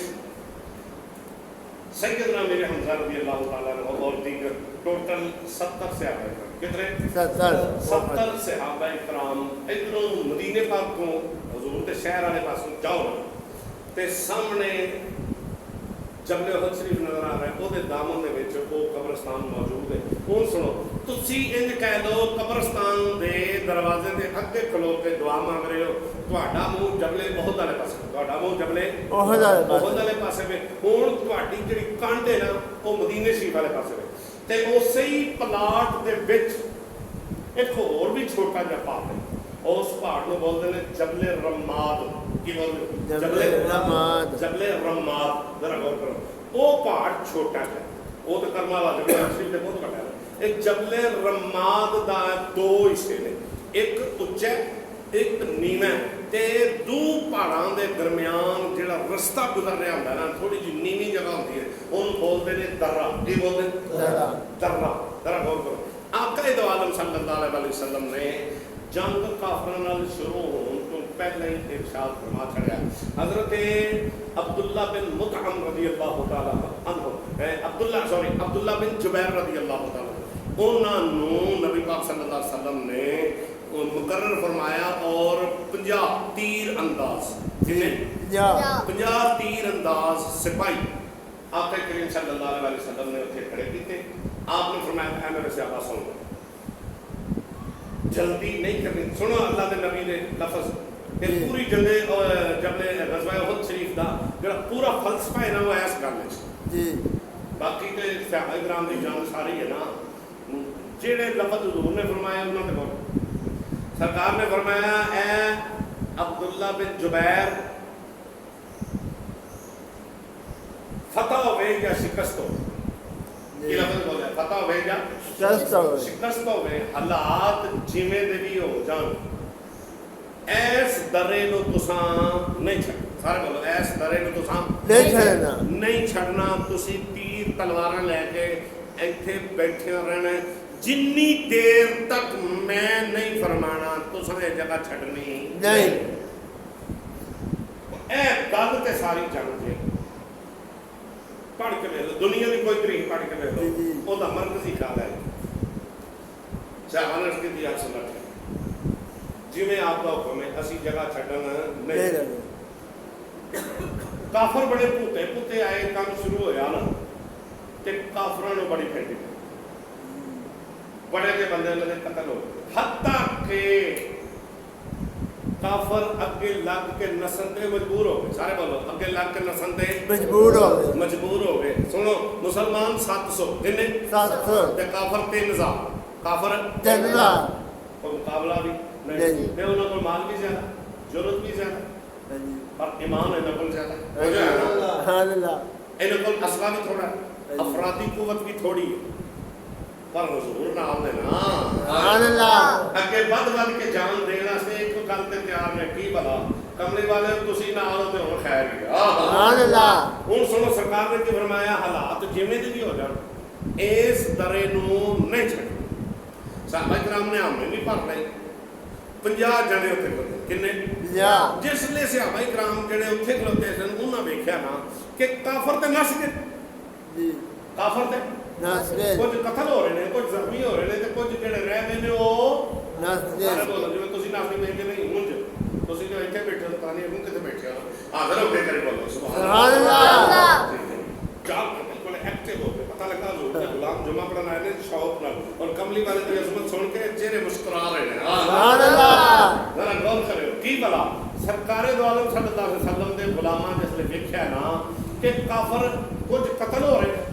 सैयदना मेरे हमजा रज़ी अल्लाह तआला अन्हु और दीगर टोटल 70 सहाबा कितने 70 सहाबा इकराम इधरों मदीने पाक को हुजूर के शहर वाले पासों जाओ ते सामने जबले उहद शरीफ नजर आ रहा है ओदे दामन दे विच ओ कब्रिस्तान मौजूद है हुण सुनो तुसी इंज कह लो कब्रिस्तान दे दरवाजे दे अगे खलो के दुआ मांग रहे हो तुहाडा मुंह जबले उहद वाले पासे तुहाडा मुंह जबले उहद वाले पासे वे हुण तुहाडी जिहड़ी कंध है ना ओ मदीने शरीफ वाले पासे वे ते उसे ही प्लाट दे विच एक होर भी छोटा जिहा पहाड़ है उस पहाड़ को बोलते हैं जबले रमाद की बोलते जबले रमाद जरा गौर करो वो पहाड़ छोटा है वो तो कर्मा वाला जबले शरीफ दे बहुत घटा है एक जबले रमाद दा दो हिस्से ने एक उच्चा एक नीवा ते दो पहाड़ां दे दरमियान जिहड़ा रस्ता गुजर रहा हुंदा ना थोड़ी जी नीवी जगह होंदी है उन बोलते ने दर्रा की बोलते दर्रा जरा गौर करो आका दो आलम सल्लल्लाहु अलैहि वसल्लम ने जंग काफिरां नाल शुरू होण तो पहले ही इरशाद फरमा छड़िया हजरत अब्दुल्ला बिन मुतअम रज़ी अल्लाह तआला अन्हु अब्दुल्ला बिन जुबैर रज़ी अल्लाह तआला उन्हां नूं नबी पाक सल्लल्लाहु अलैहि वसल्लम ने मुकर्रर फरमाया और 50 तीर अंदाज जिन्हें 50 तीर अंदाज सिपाही आका करीम सल्लल्लाहु अलैहि वसल्लम ने उत्थे खड़े कीते। आपने फरमाया ऐ मेरे सहाबा सुनो, जल्दी नहीं करनी। सुनो अल्लाह के नबी ने लफ्ज कि पूरी जंगे जबले गज़वा उहद शरीफ दा जेड़ा पूरा फलसफा है ना वो इस गल विच जी। बाकी ते सहाबा किराम दी जान सारी है ना, जेड़े लफ्ज हुजूर ने फरमाया उन्हां दे बोल सरकार ने फरमाया ऐ अब्दुल्ला बिन जुबैर फतह होवे या शिकस्त हो, ये लफ्ज बोला फतह होवे या शिकस्त होवे, हालात जिवें दे भी हो जान ऐस दरे नु तुसां नहीं छड़, सारे बोलो ऐस दरे नु तुसां नहीं छड़ना। तुसी तीर तलवारां लेके इत्थे बैठे रहना जिन्नी देर तक मैं नहीं फरमाना तुसां ये जगह छड़नी नहीं। ए गल ते सारी जंग जे पढ़ के ले लो, दुनिया की कोई तरीक पढ़ के ले लो, ओदा मरकजी ख्याल है चाहना की दिया सुनत जिवें आपका हुक्म है असी जगह छड्डन नहीं। काफर बड़े भूते भूते आए, काम शुरू होया ना ते काफरां नूं बड़ी फेंटी बड़े के बंदे उन्होंने कत्ल हो गए, हत्ता के काफर अगे लग के नसन ते मजबूर हो गए। सारे बोलो अगे लग के नसन ते मजबूर हो गए। सुनो मुसलमान 700 जिन्ने 700 ते काफर 3000 काफर 3000 और मुकाबला भी नहीं ते उन्हां कोल माल भी ज्यादा जरूरत भी ज्यादा पर ईमान इन्हां कोल ज्यादा हो जाए ना। सुभान अल्लाह इन्हां कोल असला भी थोड़ा अफरादी कुव्वत भी थोड़ी है पर हुजूर नाल दे ना सुभान अल्लाह अगे बद के जान देना से एक गल ते तैयार ने की भला कमले वाले तुसी नाल ते हुण खैर ही सुभान अल्लाह। हुण सुनो सरकार ने की फरमाया हालात जिवें दे भी हो जान इस दरे नूं नहीं छड्डना। साहबा किराम ने आमने नहीं भर लए 50 जने उत्थे खलोते किन्ने 50 जिसले साहबा किराम जेड़े उत्थे खलोते सन उन्हां वेख्या ना कि काफर ते नस गए जी, काफर ते नस गए, कुछ कत्ल हो रहे हैं कुछ जख्मी हो रहे हैं कुछ जेड़े रह गए ने ओ नस गए। सारे बोलो जिवें तुसीं नासनी वेखदे नहीं हुंज तुसीं जो इत्थे बैठे हो पता नहीं अगों किते बैठे हो हाज़र हो के करे बोलो सुभान अल्लाह। जाग बिल्कुल एक्टिव हो गए, पता लगा लोग गुलाम जुमा पढ़न आए ने शौक नाल और कमली वाले दी अज़मत सुन के चेहरे मुस्कुरा रहे हैं सुभान अल्लाह। जरा गौर करो की भला सरकारे दो आलम सल्लल्लाहु अलैहि वसल्लम दे गुलामां जिसले वेख्या ना कि काफर कुछ कत्ल हो रहे हैं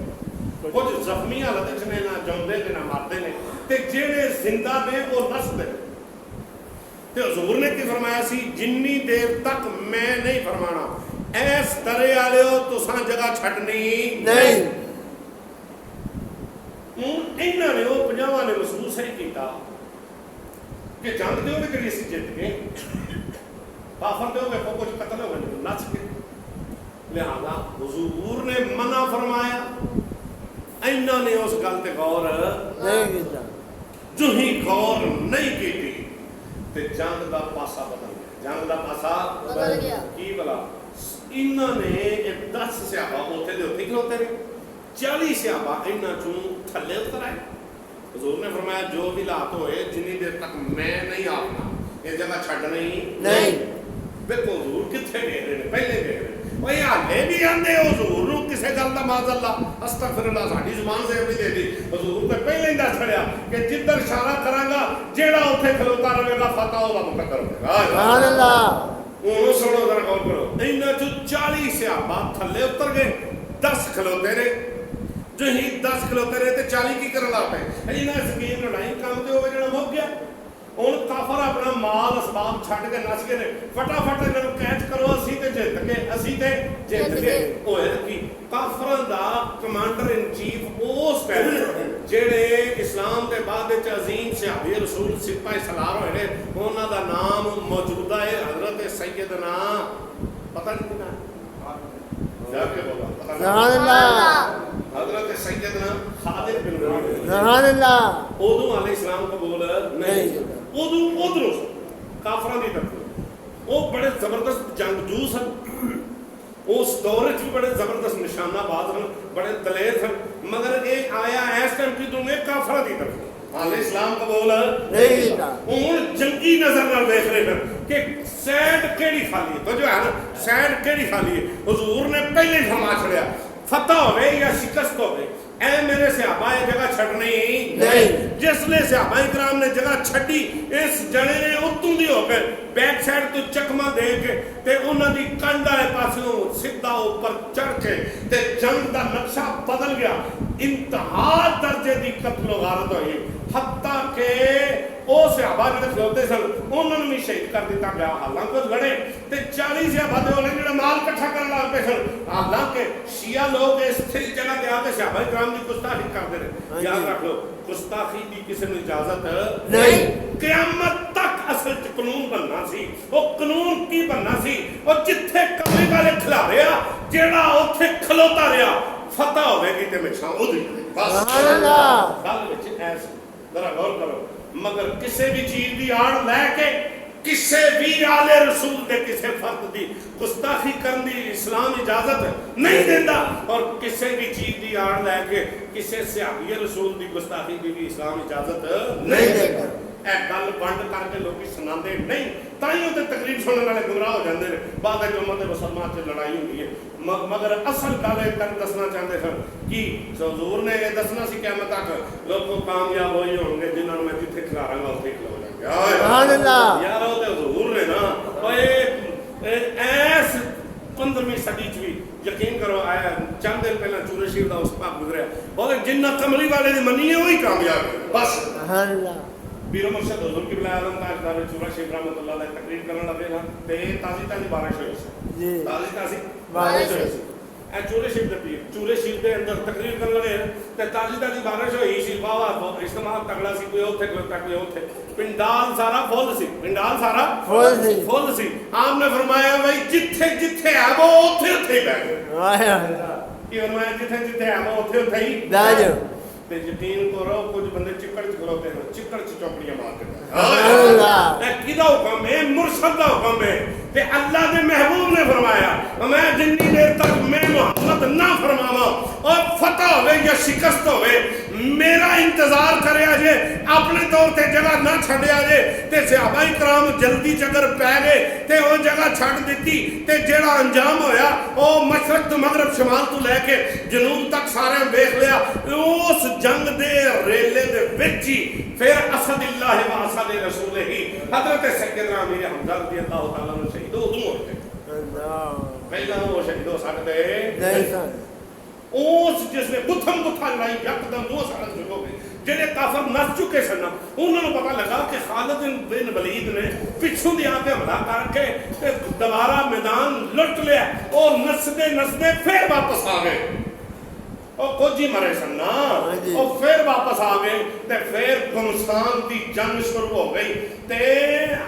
कुछ जख्मी हालत च ने ना जांदे ने ना मरदे ने ते जेड़े जिंदा ने वो नसदे ते हुजूर ने की फरमाया सी जिन्नी देर तक मैं नहीं फरमाना ऐस दरे वालिओ तुसां जगह छड्डनी नहीं। इन्हां ने वो 50 ने महसूस ही कीता कि जंग दे होवे जेड़ी असीं जित गए काफर दे होवे कुछ कत्ल हो गए नस गए, लिहाजा हुजूर ने मना फरमाया। इन्हां ने उस गल ते गौर नहीं कीता, जो ही गौर नहीं कीती ते जंग दा पासा बदल गया, जंग दा पासा बदल गया। की भला इन्हां ने 10 सहाबा उत्थे दे उत्थे खलोते रहे, 40 सहाबा इन्हां चों थल्ले उतर आए। हुजूर ने फरमाया जो भी हालात होए जिन्नी देर तक मैं नहीं आखना ये जगह छड्डनी नहीं। देखो हुजूर कित्थे गए रहे पहले गए रहे ओए हाले भी आंदे हुजूर नूं किसे गल दा माज़अल्लाह अस्तगफिरुल्लाह साडी जुबान से भी दे दी। हुजूर ते पहले ही दस छड़िया कि जिधर इशारा करांगा जेड़ा उत्थे खलोता रहेगा फतह ओदा मुकद्दर होगा सुभान अल्लाह। हुण सुनो जरा गौर करो इन्हां चों 40 सहाबा थल्ले उतर गए 10 खलोते रहे, जो ही 10 खलोते रहे ते 40 की करन लग पे इन्हां सकीम लड़ाई काम ते होवे जेड़ा मुक गया। हुण काफर अपना माल असबाब छड्ड के नस गए ने फटाफट इन्हां नूं कैच करो असीं ते जित गए होया कि काफरां दा कमांडर इन चीफ उस टाइम जेड़े इस्लाम दे बाद विच अजीम सहाबी रसूल सिपाही सलार होए ने उन्हां दा नाम मौजूदा है हजरत सैयदना पता नहीं कितना जाके बोला सुभान अल्लाह हजरत सैयदना खालिद बिन वलीद सुभान अल्लाह। उदों अलैहिस्सलाम कबूल नहीं उदों उधरों काफरां दी तरफ वो बड़े जबरदस्त जंगजू सन, उस दौर भी बड़े जबरदस्त निशानाबाज सन, बड़े दलेर सन, मगर ये आया इस टाइम की दुनिया काफरा की तरफ हाले इस्लाम कबूल नहीं था। हुण जंगी नजर नाल देख रहे हैं कि सैड केड़ी खाली है, तो जो है ना सैड केड़ी खाली है। हुजूर ने पहले ही फरमा छड़िया फतह होवे या शिकस्त होवे, ऐ मेरे सहाबा ये जगह छड़नी नहीं। जिसले सहाबा इकराम ने जगह छड़ी, इस जने ने उत्तों दी होकर बैक साइड तो चकमा दे के ते उन्हां दी कंध वाले पासों सीधा ऊपर चढ़ के ते जंग दा नक्शा बदल गया। इंतहा दर्जे दी कत्लो गारत हुई, हत्ता के ओ सहाबा जिहड़े खलोते सन उन्होंने भी शहीद कर दिता गया। हालांकि लड़े ते 40 सहाबा दे होने जिहड़ा माल इकट्ठा करन लग पे सन। हालांकि शिया लोग इस जगह ते आके सहाबा इकराम दी गुस्ताखी करदे ने। याद रख लो, गुस्ताखी दी किसी नूं इजाजत नहीं। क़यामत तक असल च कानून बनना सी। वो कानून की बनना सी, और जिथे कमरे वाले खिलारे जेड़ा उत्थे खलोता रहा फतह होवेगी ते मिछां उहदी बस। सुभान अल्लाह। गल विच ऐस जरा गौर करो, मगर किसी भी चीज की आड़ लैके किसी भी आले रसूल के किसी फर्द की गुस्ताखी करने की इस्लाम इजाजत नहीं देता, और किसी भी चीज की आड़ लैके किसी सहाबी रसूल की गुस्ताखी की भी इस्लाम इजाजत नहीं देता। ए गल बंद करके लोग सुनाते नहीं, ताइयों ते तकरीर सुनने वाले गुमराह हो जाते हैं। बाद उम्मत मुसलमान से लड़ाई होती है, मगर असल गल कर दसना चाहते सन कि हजूर ने यह दसना सी क़यामत तक लोग कामयाब हो ही होंगे जिन्होंने मैं जिथे खिलारांगा उत्थे खिला जाएंगे। यार वो तो हजूर ने ना ऐस 15वीं सदी च भी यकीन करो आया चंद दिन पहला चूरे शरीफ का उस पाक गुजरिया, और जिन्ना कमली वाले ने मनी है वही कामयाब है बस। पीर मुर्शद हुजूर की बिलाए आलम ताजदार चूरा शरीफ रहमतुल्लाह अलैह तकरीर करने लगे ना, ते ताजी ताजी बारिश हुई सी, ताजी बारिश हुई सी। ए चूरे शरीफ दे पीर चूरे शरीफ दे अंदर तकरीर करने लगे ते ताजी ताजी बारिश हुई सी। वाह इस्तेमाल तगड़ा सी, कोई ओथे खलोता कोई ओथे, पिंडाल सारा फुल सी, पिंडाल सारा फुल सी। आपने फरमाया भाई जिथे जिथे है वो ओथे ओथे ही बैठ गए। कि फरमाया जिथे जिथे है वो ओथे ओथे ही बैठ जाओ। ते यकीन करो कुछ बंदे चिकड़ च खलोते हैं, चिकड़ च चौकड़ियां मार के किदा हुक्म है, मुर्शद दा हुक्म है। ते अल्लाह दे महबूब ने फरमाया मैं जिन्नी देर तक मैं मोहम्मद ना फरमावा और फतह होवे या शिकस्त होवे मेरा इंतजार करे जे, अपने तौर ते जगह ना छड्या जे। ते सहाबा इकराम जल्दी च अगर पै गए ते वो जगह छड्ड दित्ती ते जेड़ा अंजाम होया ओ मशरक तो मगरब शमाल तो लैके जनूब तक सारे वेख लिया। उस जंग दे रेले दे विच ही फिर असदिल्लाह व असद रसूल ही हजरत सैयदना अमीर हमजा रज़ियल्लाहु तआला अन्हु शहीद हो गए। पहला वो शहीद हो सकते नहीं सन। उस जिसने गुथम गुथा लड़ाई यकदम दो साल शुरू हो गई, जेडे काफर नस चुके सन उन्होंने पता लगा कि खालिद बिन वलीद ने पिछों दी आके हमला करके दोबारा मैदान लुट लिया, और नसदे नसदे फिर वापस आ गए। और कुछ ही मरे सन ना, और फिर वापस आ गए ते फिर गुमस्तान की जंग शुरू हो गई। ते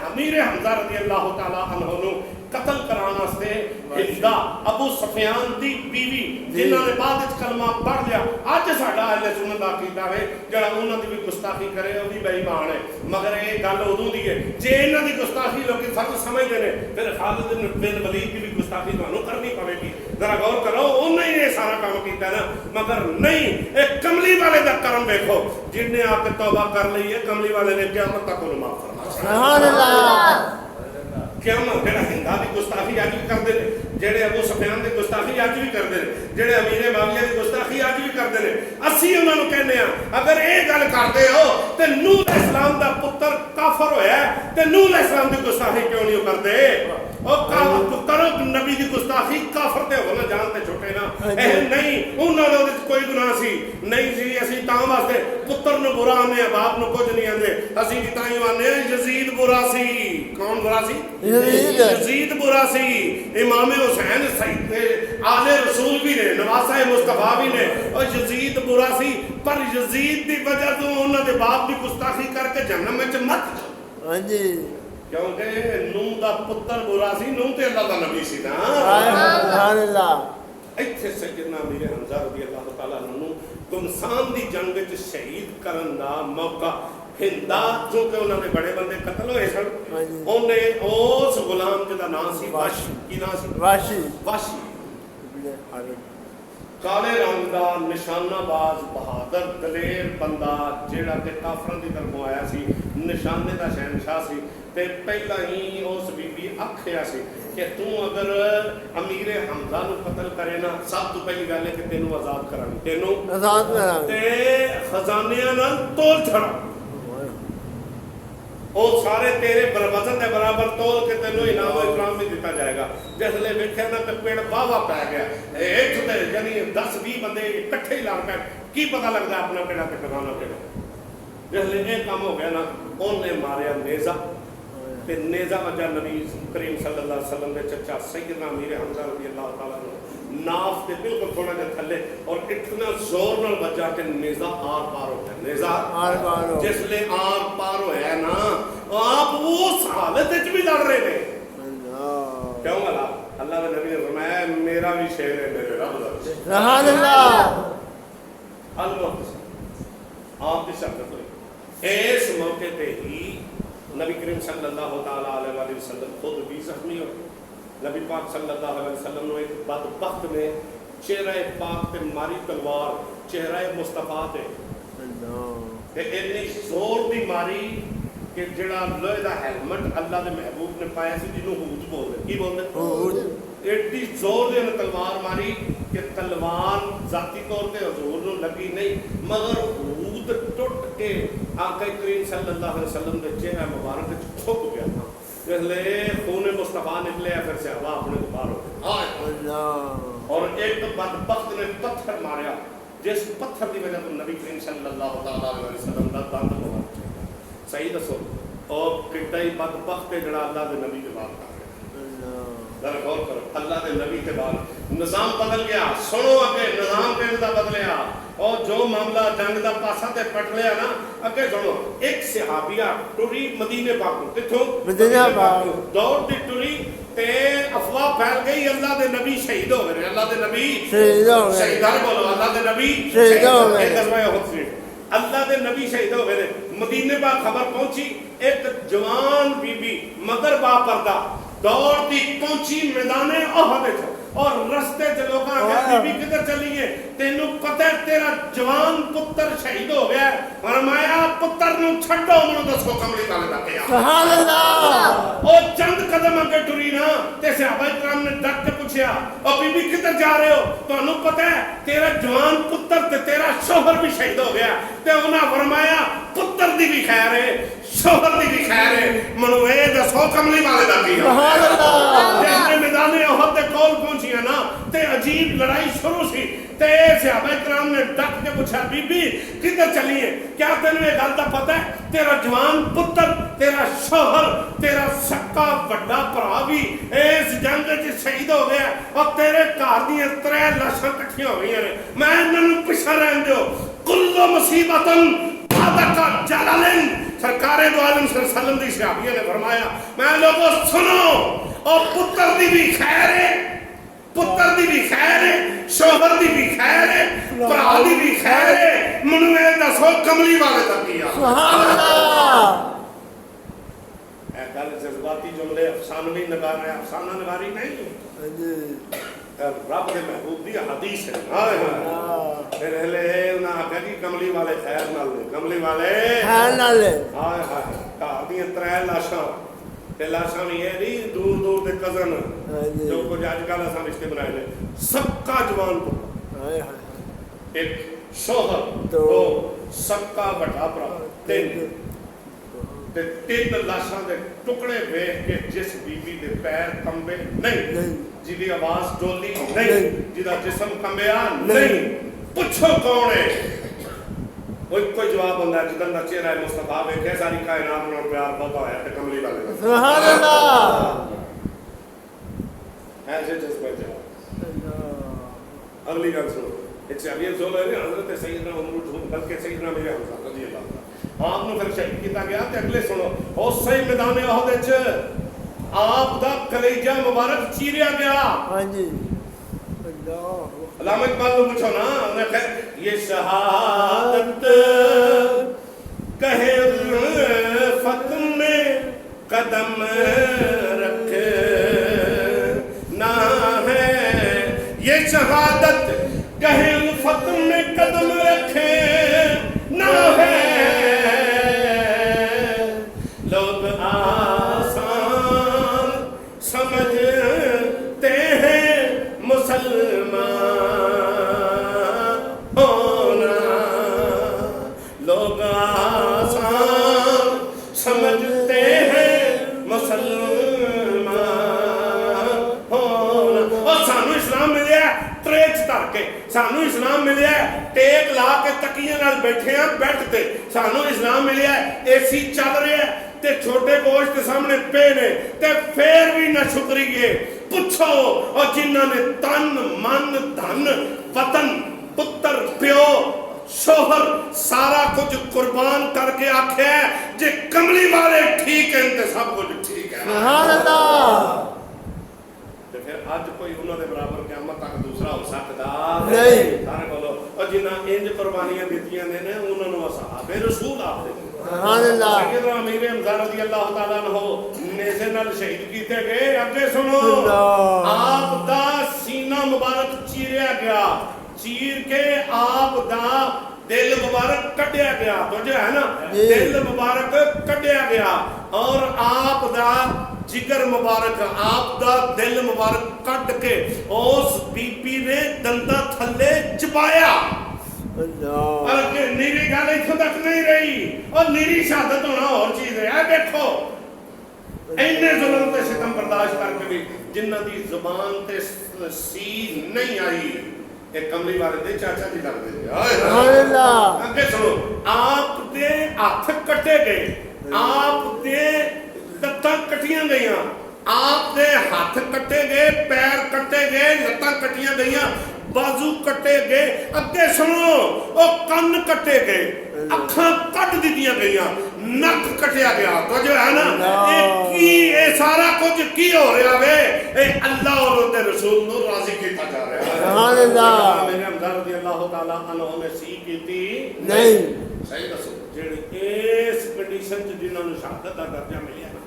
अमीर हमजा रज़ियल्लाहु तआला अन्हु नु कत्ल कराने वास्ते हिंदा अबू सुफियान दी बीवी जिन्हां ने बाद विच कलमा पढ़ लिया, अज साडा अहले सुन्नत दा अकीदा है जेड़ा उन्हां दी भी गुस्ताखी करे वो भी बेईमान है। मगर ये गल उदों दी है जे इन्हां दी गुस्ताखी लोग फर्ज समझदे ने, फिर खालिद बिन वलीद की भी गुस्ताखी तुहानू करनी पवेगी। जरा गौर करो, उन्हें ही ये सारा काम किया ना, मगर नहीं एक कमली वाले का कर्म देखो जिन्हें आके तौबा कर ली है, कमली वाले ने क़यामत तक उन्हें माफ करना। सुभान अल्लाह। क़यामत जेड़ा हिंदा दी गुस्ताखी अज भी करते हैं, जेड़े अबू सुफियान दी गुस्ताखी अज भी करते हैं, जेड़े अमीर माविया दी गुस्ताखी अज भी करते हैं। असी उन्होंने कहने अगर ये गल करते हो तो नूह अलैहिस्सलाम दा पुत्र काफर होया ते नूह अलैहिस्सलाम दी गुस्ताखी क्यों नहीं करते? करो नबी की गुस्ताखी काफर ते हो ना जानते छोटे ना नहीं उन्होंने कोई गुनाह सी नहीं सी। असी तां वास्ते पुत्र नु बुरा आने बाप नु कुछ नहीं आंदे, असी भी तां आने यजीद बुरा सी। कौन बुरा सी? यजीद बुरा सी। इमाम हुसैन सईद आले रसूल भी ने, नवासा मुस्तफा भी ने, और यजीद बुरा सी। पर यजीद दी वजह तो उन्होंने बाप की गुस्ताखी करके जहन्नम में मत हां जी, क्योंकि नूह दा पुत्र बुरा सी, नूह ते अल्लाह दा नबी सी ना। सुभान अल्लाह। इत्थे सैयदना अमीर हमजा रज़ियल्लाहु तआला अन्हु गुमसान दी जंग विच शहीद करन दा मौका हिंदा क्योंकि उन्होंने बड़े बंदे कतल होए सन हाँ जी। उन्हें उस गुलाम जिहदा नाम सी वाशी की नाम सी वाशी वाशी इब्ने हारिस काले रंग का निशानाबाज बहादुर दलेर बंदा जेड़ा कि काफरां दी तरफों आया सी निशाने का शहनशाह सी ते पहला ही उस बीबी आखिया सी कि तू अगर अमीर हमजा नूं कतल करे ना सब तो पहली गल है कि तेनू आजाद करांगे तेनू आजाद करांगे ते खजानियां नाल तोल छड़ा और सारे तेरे वजन के बराबर तोल के तेनों इनाम इकराम भी दिता जाएगा जिसले वेख्या ना तो पेड़ वाहवा पै गया यानी 10-20 बंदे इकट्ठे ही लड़ पै की पता लगता अपना केड़ा ते ठिकाना केड़ा जिसले ये काम हो गया ना उन्हें मारिया नेजा ते नेजा वजा नबी करीम सल्लल्लाहु अलैहि वसल्लम के चचा सैयदना अमीर हमजा रज़ी अल्लाह तआला अन्हु नाफ के बिल्कुल थोड़ा जा थले और इतना जोर नाल बजा के नेजा आर पार हो गया नेजा आर पार हो जिसले आर पार होया ना आप उस हालत विच भी लड़ रहे ने अल्लाह क्यों भला अल्लाह के नबी ने फरमाया मेरा भी शेर है मेरे रब दा सुभान अल्लाह अल्लाह आप की शहादत हुई इस मौके पे ही नबी करीम सल्लल्लाहु तआला अलैहि वसल्लम खुद भी जख्मी हो नबी पाक सल्लल्लाहु अलैहि वसल्लम ने एक बदबख्त ने चेहरा पाक ते मारी तलवार चेहरा मुस्तफा ते इतनी जोर दी मारी कि जेड़ा लोहे दा हेलमेट अल्लाह दे महबूब ने पाया सी जिन्हों हूद बोलदे की बोलदे एडी जोर दे तलवार मारी कि तलवार जाती तौर पे हजूर नूं लगी नहीं मगर हूद टुट के आका करीम सल्लल्लाहु अलैहि वसल्लम दे चेहरा मुबारक च छुप गया था जिसले खून मुस्तफा निकले फिर से हवा अपने को बाहर हो गई और एक बदबख्त ने पत्थर मारा जिस पत्थर की वजह तो नबी करीम सल्लल्लाहु अलैहि वसल्लम का दंद मुबारक सही दसो और कितना ही बदबख्त है जड़ा अल्लाह के नबी के बात कर रहा गौर करो अल्लाह के नबी के बाद निजाम बदल गया सुनो अगे निजाम किंदा बदलिया और जो मामला जंग का पासा ते पट लिया ना अगे सुनो एक सहाबिया टुरी मदीने पाक किथों मदीना पाक दौड़ दी टुरी ते अफवाह फैल गई अल्लाह के नबी शहीद हो गए अल्लाह के नबी शहीद हो गए शहीदार बोलो अल्लाह के नबी शहीद हो गए अल्लाह के नबी शहीद हो गए मदीने पाक खबर पहुंची एक जवान बीबी मगर बापर्दा दौड़ती पहुंची मैदाने ओहद और रस्ते च लोग बीबी किधर चली है तेनू पता है तेरा जवान पुत्र शहीद हो गया फरमाया पुत्र नु छड्डो मनु दसो कमली वाले दा क्या सुभान अल्लाह ओ चंद कदम आगे टुरी ना ते सहाबा इकराम ने डट के पूछया ओ बीबी किधर जा रहे हो तुहानू पता है तेरा जवान पुत्र ते तेरा शोहर भी शहीद हो गया ते उन्हें फरमाया पुत्र दी भी खैर है शोहर दी भी खैर है मनु ए दसो कमली वाले दा क्या सुभान अल्लाह जिसने मैदान ओहद दे कोल पहुंचिया ना ते अजीब लड़ाई शुरू सी ते सहाबा इकराम ने डट के पूछा बीबी किधर चली है क्या तेन ये गल दा पता है तेरा जवान पुत्र तेरा शोहर तेरा सक्का बड़ा भरा भी इस जंग च शहीद हो गया और तेरे घर दी 3 लाशां इकट्ठियां हो गई ने मैं इन्हां नूं पिछा रहन दिओ कुल्लु मुसीबतन बादका जलालन सरकारे दो आलम सल्लल्लाहु अलैहि वसल्लम दी सहाबिया ने फरमाया मैं लोगों सुनो और पुत्र दी भी खैर है पुत्र दी भी खैर है शोहर दी भी खैर है भरा दी भी खैर है मनु ए दसो कमली वाले तक किया सुभान अल्लाह ए गल जज्बाती जुमले अफसानवी नगार है अफसाना नगारी नहीं जी रब दे महबूब दी हदीस है हाय हाय फिर हले ना कदी कमली वाले खैर नाल कमली वाले खैर नाल हाय हाय घर दी 3 लाशां ते लाशां नहीं है दी दूर दूर दे कजन जो कुछ आजकल असां रिश्ते बनाए ने सबका जवान पुत्र हाय हाय एक शोहर दो सबका बड़ा भरा 3 ते 3 लाशां दे टुकड़े वेख के जिस बीबी दे पैर कंबे नहीं जिदी आवाज डोली नहीं जिदा जिस्म कंबया नहीं पूछो कौन है कोई जवाब बंदा जिदन दा चेहरा है मुस्तफा वेखे सारी कायनात नाल प्यार बहुत होया ते कमली वाले सुभान अल्लाह ऐसे जज्बा जवाब अगली गल सुनो एक सहाबी जो ले हजरत सैयदना उमर बल्कि सैयदना मेरे हमजा रजी अल्लाह आपनु फिर शहीद किया गया ते अगले सुनो उस सही मैदान ओहद विच आप दा कलेजा मुबारक चीरिया गया हां जी अल्लाह अलामा इकबाल को पूछो ना उन्हें ये शहादत कहे कदम रखना है, ये शहादत कहे उल्फत में कदम रखना है। लोग आसान समझते हैं मुसलमान होना, लोग आसान समझते हैं मुसलमान होना। और सानू इस्लाम मिले ट्रेच धर के, सानू इस्लाम मिले टेक ला के तकिए नाल बैठे हैं बैठ ते, सानू इस्लाम मिले एसी चल रहा है ते छोटे गोश्त सामने पे ने ते फिर भी ना शुक्रिए पूछो। और जिन्हों ने तन मन धन वतन पुत्र प्यो शोहर सारा कुछ कुर्बान करके आखे जे कमली वाले ठीक है ते सब कुछ ठीक है। सुभान अल्लाह। ते फिर आज कोई उन्होंने बराबर क़यामत तक दूसरा हो सकता नहीं। सारे बोलो और जिन्हें इंज कुर्बानियां दित्तियां ने उन्होंने असहाबे रसूल आपदे सुभान अल्लाह। सैयदना अमीर हमजा रज़ी अल्लाह तआला अन्हु नेज़े नाल शहीद कीते गए। अगे सुनो, आप दा सीना मुबारक चीरिया गया, चीर के आप दा दिल मुबारक कटिया गया, तो जो है ना दिल मुबारक कटिया गया और आप दा जिगर मुबारक आप दा दिल मुबारक कट के उस बीबी ने दंदा थले चबाया। और नीरी गल इथों तक नहीं रही और नीरी शहादत होना और चीज है। देखो इन्ने जुल्म ते सितम बर्दाश्त करके भी जिन्हां दी जुबान ते सी नहीं आई, एक कमली वाले दे चाचा जी लगदे ने। अगे सुनो, आप दे हाथ कटे गए, आप दे लत्तां कटियां गईयां, आप दे हाथ कटे गए, पैर कटे गए, लत्तां कटियां गईयां, बाजू कटे गए। अगे सुनो, ओ कन्न कटे गए, अखां कट दित्तियां गईयां, नक कटिया गया। तो जो है ना ये सारा कुछ की हो रहा वे, अल्लाह और उसके रसूल को राजी किया जा रहा है। सुभान अल्लाह। मेरे हमजा रज़ी अल्लाह तआला अन्हु ने सी कीती नहीं। सही दसो जेड़ी इस कंडीशन च जिन्हां नूं शहादत दा दर्जा मिलिया ना,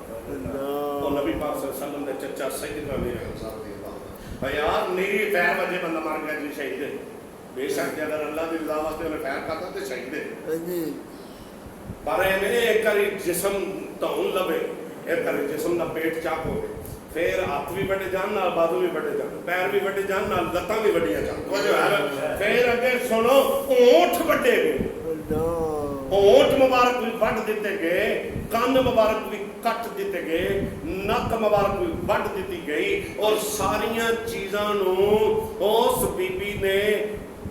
ओ नबी पाक सल्लल्लाहु अलैहि वसल्लम दे चचा सैयदना अमीर हमजा रज़ी अल्लाह भाई यार मेरी पैर वजे बंदा मर गया जी शहीद है। बेशक अगर अल्लाह की रज़ा वास्ते उन्हें पैर करता तो शहीद है, पर एक करी जिस्म धौन लवे, एक करी जिस्म का पेट चाक हो, फिर हाथ भी बड़े जान नाल, बाजू भी बड़े जान, पैर भी बड़े जान नाल, लत्तां भी बड़ियां जान। फिर अगे सुनो, ओठ बड़े गए, ओठ मुबारक भी वड दिते गए, कान मुबारक भी कट दिते गए, नक मुबारक भी वड दी गई और सारिया चीज़ां नूं उस बीबी ने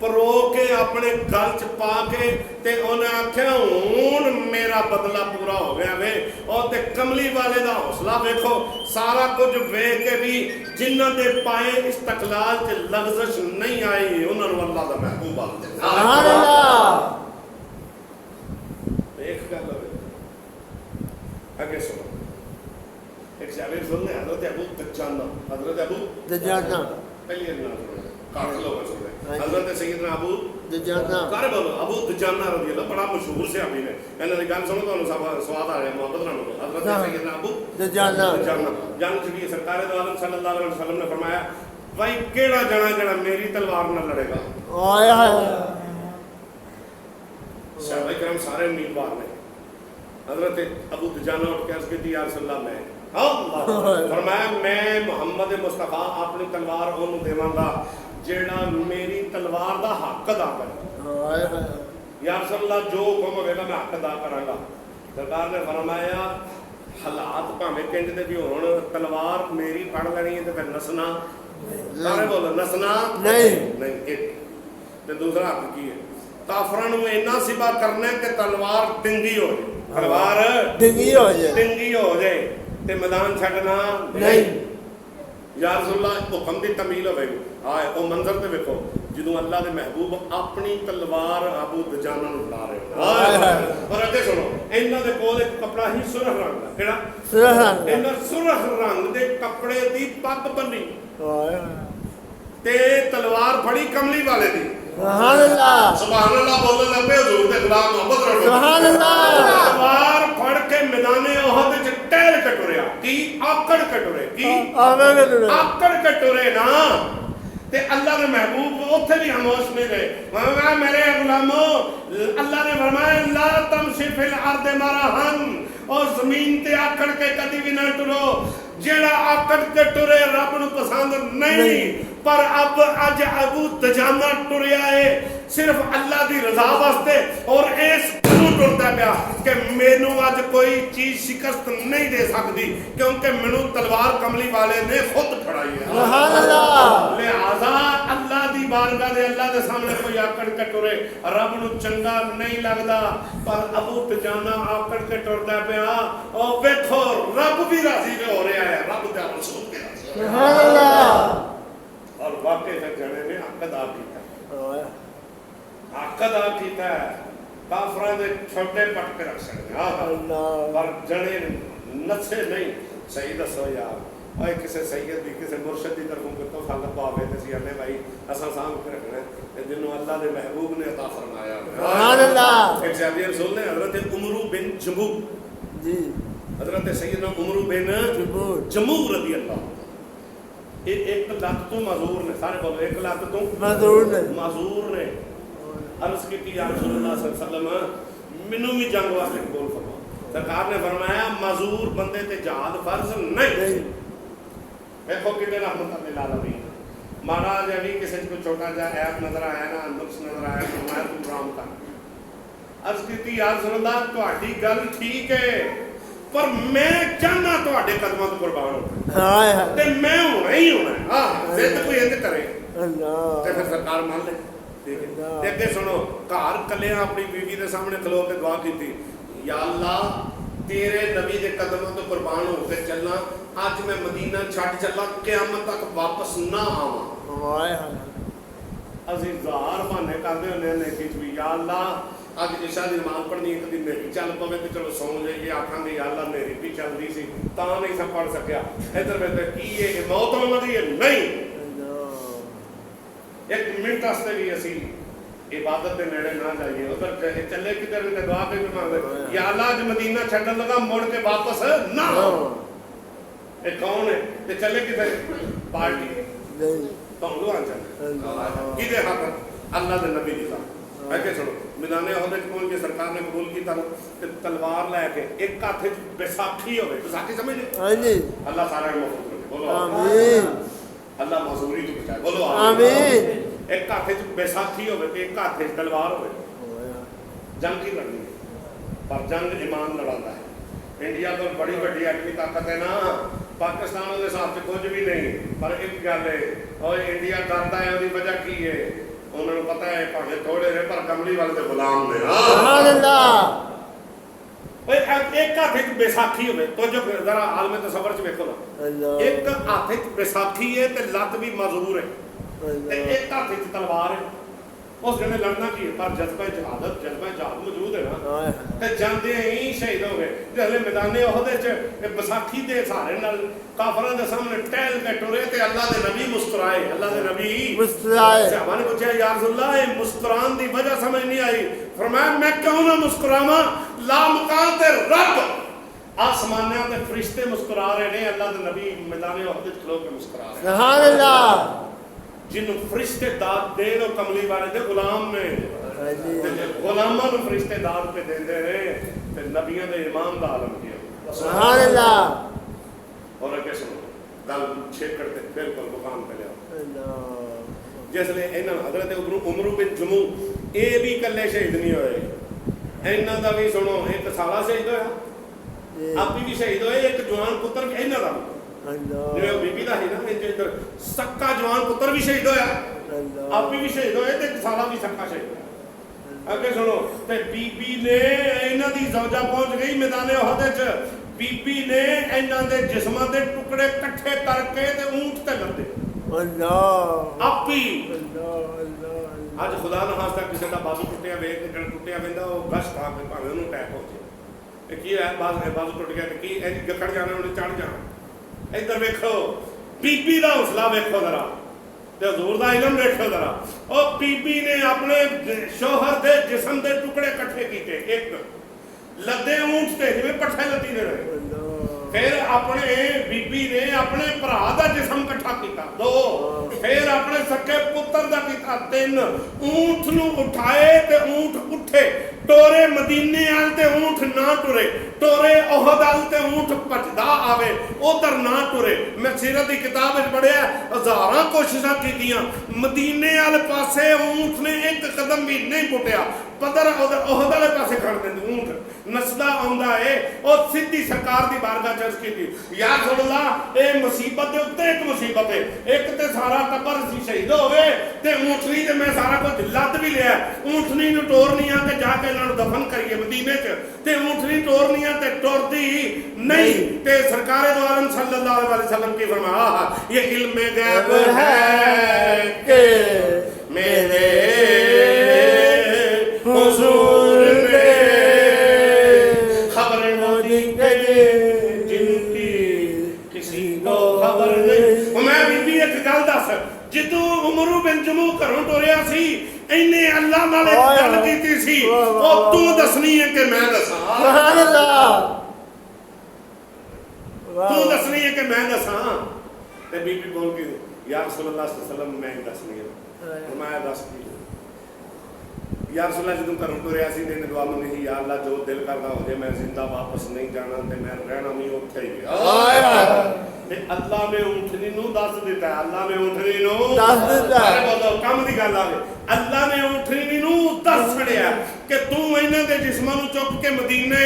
परो के अपने गल च पा के ते उन्हें आख्या हुण मेरा बदला पूरा हो गया वे। और ते कमली वाले दा हौसला देखो, सारा कुछ वेख के भी जिन्हां दे पाए इस्तकलाल च लग़ज़श नहीं आई उन्हां नूं अल्लाह दा महबूब आख दे। सुभान अल्लाह। देख गल अगे सुनो, एक शायर सुनने हज़रत अबू दुजाना, हज़रत अबू दुजाना पहले नाम सुनो, काफी लोग सुने हज़रत सैयदना अबू दुजाना, सारे बोलो अबू दुजाना रज़ी अल्लाह, बड़ा मशहूर सहाबी ने। इन्हां दी गल सुनो तो स्वाद आ रहा मोहब्बत नाल बोलो। हज़रत सैयदना अबू दुजाना जंग चुकी सरकार दो आलम सल्लल्लाहु अलैहि वसल्लम ने फरमाया भाई केड़ा जना जड़ा मेरी तलवार नाल लड़ेगा। आया है सहाबा किराम सारे उम्मीदवार ने। हज़रत अबू दुजाना उठ के अर्ज़ की या रसूल अल्लाह मैं फरमाया मैं मोहम्मद मुस्तफा अपनी तलवार ओनू देवांगा जेड़ा मेरी तलवार दा हक अदा करे। या रसूल अल्लाह जो हुक्म होगा मैं हक अदा करांगा। सरकार ने फरमाया हालात भावें किंज दे भी होण, तलवार मेरी फड़ लेनी है तो फिर नसना, सारे बोलो नसना नहीं नहीं। एक ते दूसरा हक की है, काफरां नूं इन्ना सिबा करना है कि तलवार डिंगी हो जाए, तलवार डिंगी हो जाए ते मैदान छड्डना नहीं। या रसूल अल्लाह हुक्म दी तमील होवेगी। हां ओ मंजर ते देखो ਜਦੋਂ अल्लाह दे महबूब अपनी तलवार अबू दुजाना नूं ला रहे हो। और अगे सुनो, इन्हां दे कोल एक कपड़ा ही सुरख रंग दा, किहड़ा सुरख रंग, इन्हां सुरख रंग दे कपड़े दी पग बन्नी ते तलवार फड़ी कमली वाले दी। सुभान अल्लाह, सुभान अल्लाह बोलने लगे हुजूर दे खिलाफ मोहब्बत रखो। सुभान अल्लाह, तलवार फड़ के मैदाने ओहद च टहल के टुरिया। की आकड़ कटोरे की आकड़ आकड़ कटोरे ना ते अल्लाह ने महबूब उत्थे भी खामोश नहीं रहे। फरमाया मेरे गुलामो, अल्लाह ने फरमाया ला तमशी फिल अर्द मरहन, और जमीन ते आकड़ के कदी भी ना टुरो। जेड़ा आकड़ के टुरे रब नूं पसंद नहीं, पर अब अज अबू तजाना टुरिया है सिर्फ अल्लाह की रजा वास्ते, और इस टुरता पाया कि मैनू अज कोई चीज शिकस्त नहीं दे सकती, क्योंकि मैनू तलवार कमली वाले ने खुद खड़ाई है। लिहाजा अल्लाह की बारगाह दे अल्लाह के सामने कोई आकड़ के टुरे रब नूं चंगा नहीं लगता, पर अबू तजाना आकड़ के टुरता पाया। और वेखो रब भी राजी हो रहा है, रब दा रसूल भी राजी और वाकई तक जने ने हक अदा किया, हक अदा किया। काफरां दे छोटे पट के रख सकते पर जने नशे नहीं। सही दसो यार, और किसी सैयद की किसी मुर्शद की तरफों को तोहफा लभावे तो सी आने भाई असा सामभ के रखना है, जिन्होंने अल्लाह के महबूब ने अता फरमाया। एक साहब रसूल ने हजरत उमरू बिन जमू जी, हजरत सैयदना उमरू बिन जमू रज़ी अल्लाह, एक लत तो माजूर ने, सारे बोलो एक लत तो माजूर ने अर्ज की या रसूलुल्लाह सल्लल्लाहु अलैहि वसल्लम मैनू भी जंग वास्ते कबूल फरमा। सरकार ने फरमाया माजूर बंदे ते जहाद फर्ज नहीं। देखो कि रहमत लिल आलमीन, माड़ा जा भी किसी को छोटा जा ऐप नजर आया ना, नुक्स नजर आया तो मैं तुम राम कर अर्ज की या रसूलुल्लाह तुहाडी गल ठीक है, पर मैं चाहना तुहाडे कदमां तो कुर्बान हो ते मैं होना ही होना। हां जिद कोई इंज करे ते फिर सरकार मान ले। अगे सुनो, घर कलिया अपनी बीवी के सामने खलो के दुआ की, या अल्लाह तेरे नबी के कदमों तो कुर्बान होकर चलना, अज मैं मदीना छड़ चला, क़यामत तक वापस ना आवा। असीं ज़ार बहाने करते होंगे नेकी भी, या अल्लाह अज इशा की नमाज पढ़नी कभी नेरी चल पवे तो चलो सौ जाइए, आखांगे या अल्लाह नेरी भी चल रही सी तां नहीं सब पढ़ सकिया। इधर में की ये मौत आउंदी है नहीं, एक मिनट वास्ते भी असी इबादत के नेड़े ना जाइए। उधर चले किधर दुआ के मांगते या अल्लाह अज मदीना छड्डन लगा मुड़ के वापस ना। ये कौन है ते चले किधर पार्टी भंगवान चले किदे हाथ अल्लाह के नबी दी साहब है। सुनो मैदाने ओहदे पहुंच के सरकार ने कबूल किया ते तलवार लैके एक हाथ बैसाखी हो, बैसाखी समझ ली अल्लाह सारा महफूज रखे, बोलो आमीन। अल्लाह मजूरी तो बचाए, बोलो आमीन। एक हाथ बैसाखी हो, एक हाथ तलवार हो, जंग की लड़नी है, पर जंग ईमान लड़ाता है। इंडिया तो बड़ी बड़ी एटमी ताकत है ना, पाकिस्तान के हिसाब से कुछ भी नहीं, पर एक गल है और इंडिया डरता है, उसकी वजह की है उन्होंने पता है भावे थोड़े रहे पर कमली वाले तो गुलाम ने। एक हाथ बैसाखी हो तो जो जरा आलमे तसव्वुर च वेखो ना, एक हाथ बैसाखी है ते लत भी मजबूर है, एक हाथ तलवार है। उस जने लड़ना की है, पर जज्बा जहादत जज्बा जहाद मौजूद है ना, ते जांदे ही शहीद हो गए। जिसले मैदाने ओहदे च बैसाखी दे सहारे नाल काफरां दे सामने टहल के टुरे ते अल्लाह दे नबी मुस्कुराए, अल्लाह दे नबी मुस्कुराए। सहाबा ने पूछा या रसूलल्लाह ये मुस्कुरान दी वजह समझ नहीं आई। फरमाया मैं क्यों ना मुस्कुरावां, ला मकान ते रब आसमानियां ते फरिश्ते मुस्कुरा रहे ने, अल्लाह दे नबी मैदाने ओहदे च खलो के मुस्कुरा रहे। सुभान अल्लाह। जिन्हों फरिश्ते दाद दे दो कमली वाले दे गुलाम ने, गुलामां नूं फरिश्ते दाद पे देंदे रहे ते नबियां दे इमाम दा आलम किया। सुभान अल्लाह। और अगे सुनो गल छेकड़ ते बिल्कुल मुकाम पे लिया। जिसले इन्हां हजरत उमरू बिन जमू ये भी कल्ले शहीद नहीं होए, इन्हां दा भी सुनो एक साला शहीद होया, आप भी शहीद होए, एक जवान पुत्र इन्हां दा जिवें बीबी दा ही ना, इधर सक्का जवान पुत्र भी शहीद होया, आप भी शहीद होए ते साला भी सक्का शहीद होया। अगे सुनो ते बीबी ने इन्हां दी ज़ौजा पहुंच गई मैदाने ओहदे च, बीबी ने इन्हां दे जिस्मां दे टुकड़े इकट्ठे करके ते ऊंट ते लदे। अल्लाह आप ही अज खुदा ना खास्ता किसी का बाजू टुटिया वेख के टुटिया वेंदा वो गश खा के भावें उन्होंने अटैक हो जाए, की है बाजू टुट गया कि गखड़ जाना उन्हें चढ़ जाना। इधर वेखो बीबी का हौसला वेखो जरा, हजूर का इलम वेखो जरा। और बीबी ने अपने शोहर के जिस्म के टुकड़े इकट्ठे किए, एक लदे ऊंट से जिवें पट्ठे लदी ने रहे। फिर अपने बीबी ने अपने भरा दा जिस्म इकट्ठा किया 2 फिर अपने सके पुत्र दा किया 3 ऊंट नू उठाए ते ऊंट उठे टोरे मदीने आल ते ऊंट ना टुरे टोरे ओहद आल ते ऊंट भजदा आवे उधर ना टुरे मैं सीरत की किताब विच पढ़िया हज़ारां कोशिशां कीतियां मदीने आल पासे ऊंट ने एक कदम भी नहीं पुटिया पदर ओहद वाले पासे खड़ देंदे ऊंट नसदा आउंदा है और सीधी सरकार दी बारगाह च अर्ज़ कीती या रसूलल्लाह ए मुसीबत दे उत्ते एक मुसीबत है एक ते सारा टब्बर सी शहीद होवे ते ऊंटनी ते मैं सारा कुछ लद भी लिया ऊंटनी नूं टोरनी आ के जाके इन्हां नूं दफन करिए मदीने च ते ऊंटनी टोरनी आ ते टुरदी नहीं ते सरकारे दो आलम सल्लल्लाहु अलैहि वसल्लम की फरमाया ये इल्म गैब है कि मेरे हुजूर ने खबर न दी जिनकी किसी को खबर नहीं मैं बीबी एक गल दस जिदों उमरू बिन जमू घरों टुरिया सी इन्ने अल्लाह नाल एक गल कीती सी ओ तू दसनी है कि मैं दसां सुभान अल्लाह तू दसनी है कि मैं दसां ते बीबी बोल के या रसूलुल्लाह सल्लल्लाहु अलैहि वसल्लम मैं दसनी है मैं दस या रसूलल्लाह जदों घरों टुरिया सी ने दुआ मंगी या अल्लाह जो दिल करदा हो जाए मैं जिंदा वापस नहीं जाना ते मैं रहना भी उत्थे ही ते अल्लाह ने ऊंटनी नूं दस दिता अल्लाह ने ऊंटनी नूं दस दिता अरे बोलो कम दी गल आवे अल्लाह ने ऊंटनी नूं दस छड़िया कि तू इन्हां दे जिस्मां नूं चुक के मदीने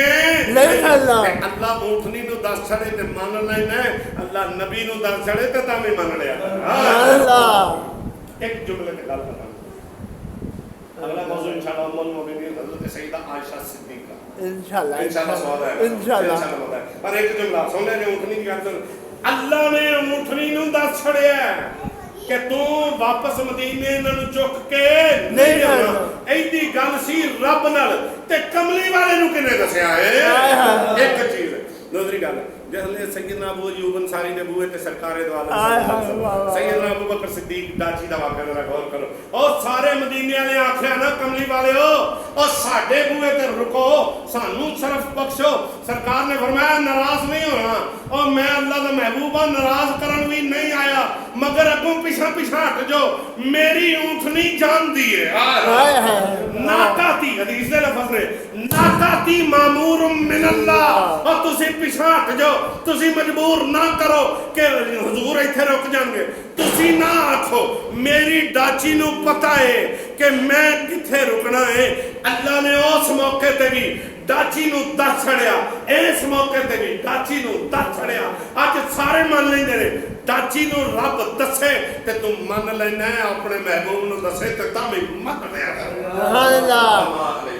ले चल अल्लाह ऊंटनी नूं दस छड़े ते मान लेना अल्लाह नबी नूं दस छड़े ते तां भी मान लिया अल्लाह एक जुमले ते गल करदा अगला मौजू इंशाल्लाह उम्मुल मोमिनीन हज़रत सईदा आयशा सिद्दीका इंशाल्लाह सवाल है इंशाल्लाह पर एक जुमला सुन ले ऊंटनी की गल अल्लाह ने ऊंटनी नूं दस छड़िया कि तू वापस मदीने इन्हां नूं चुक के नहीं जाना ऐदी गल सी रब नाल ते कमली वाले नूं किने दसिया है एक चीज दूसरी गल जिसले सैयदना अबू अय्यूब अंसारी ने बूए ते सरकारे दो आलम सैयदना अबू बकर सिद्दीक दाची दा वाकया जरा गौर करो और सारे मदीने वाले आख्या ना कमली वाले हो और साडे बूए ते रुको सानू शरफ बख्शो सरकार ने फरमाया नाराज नहीं होना और मैं अल्लाह दा महबूब हां नाराज करन भी नहीं आया मगर अगों पिछा पिछा हट जाओ मेरी ऊंटनी जानदी है हाय हाय नाकाती हदीस दे लफ्ज़ ने नाकाती मामूरुम मिन अल्लाह और तुसी पिछा हट जाओ तुसी मजबूर ना करो कि हुजूर इत्थे रुक जाएंगे तुसी ना आखो मेरी डाची नूं पता है कि मैं किथे रुकना है अल्लाह ने उस मौके ते भी डाची नूं दस छड़िया इस मौके ते भी डाची नूं दस छड़िया अज सारे मान लेंदे ने डाची नूं रब दसे ते तू मान लेना अपने महबूब नूं दसे ते तां भी मान लिया सुभान अल्लाह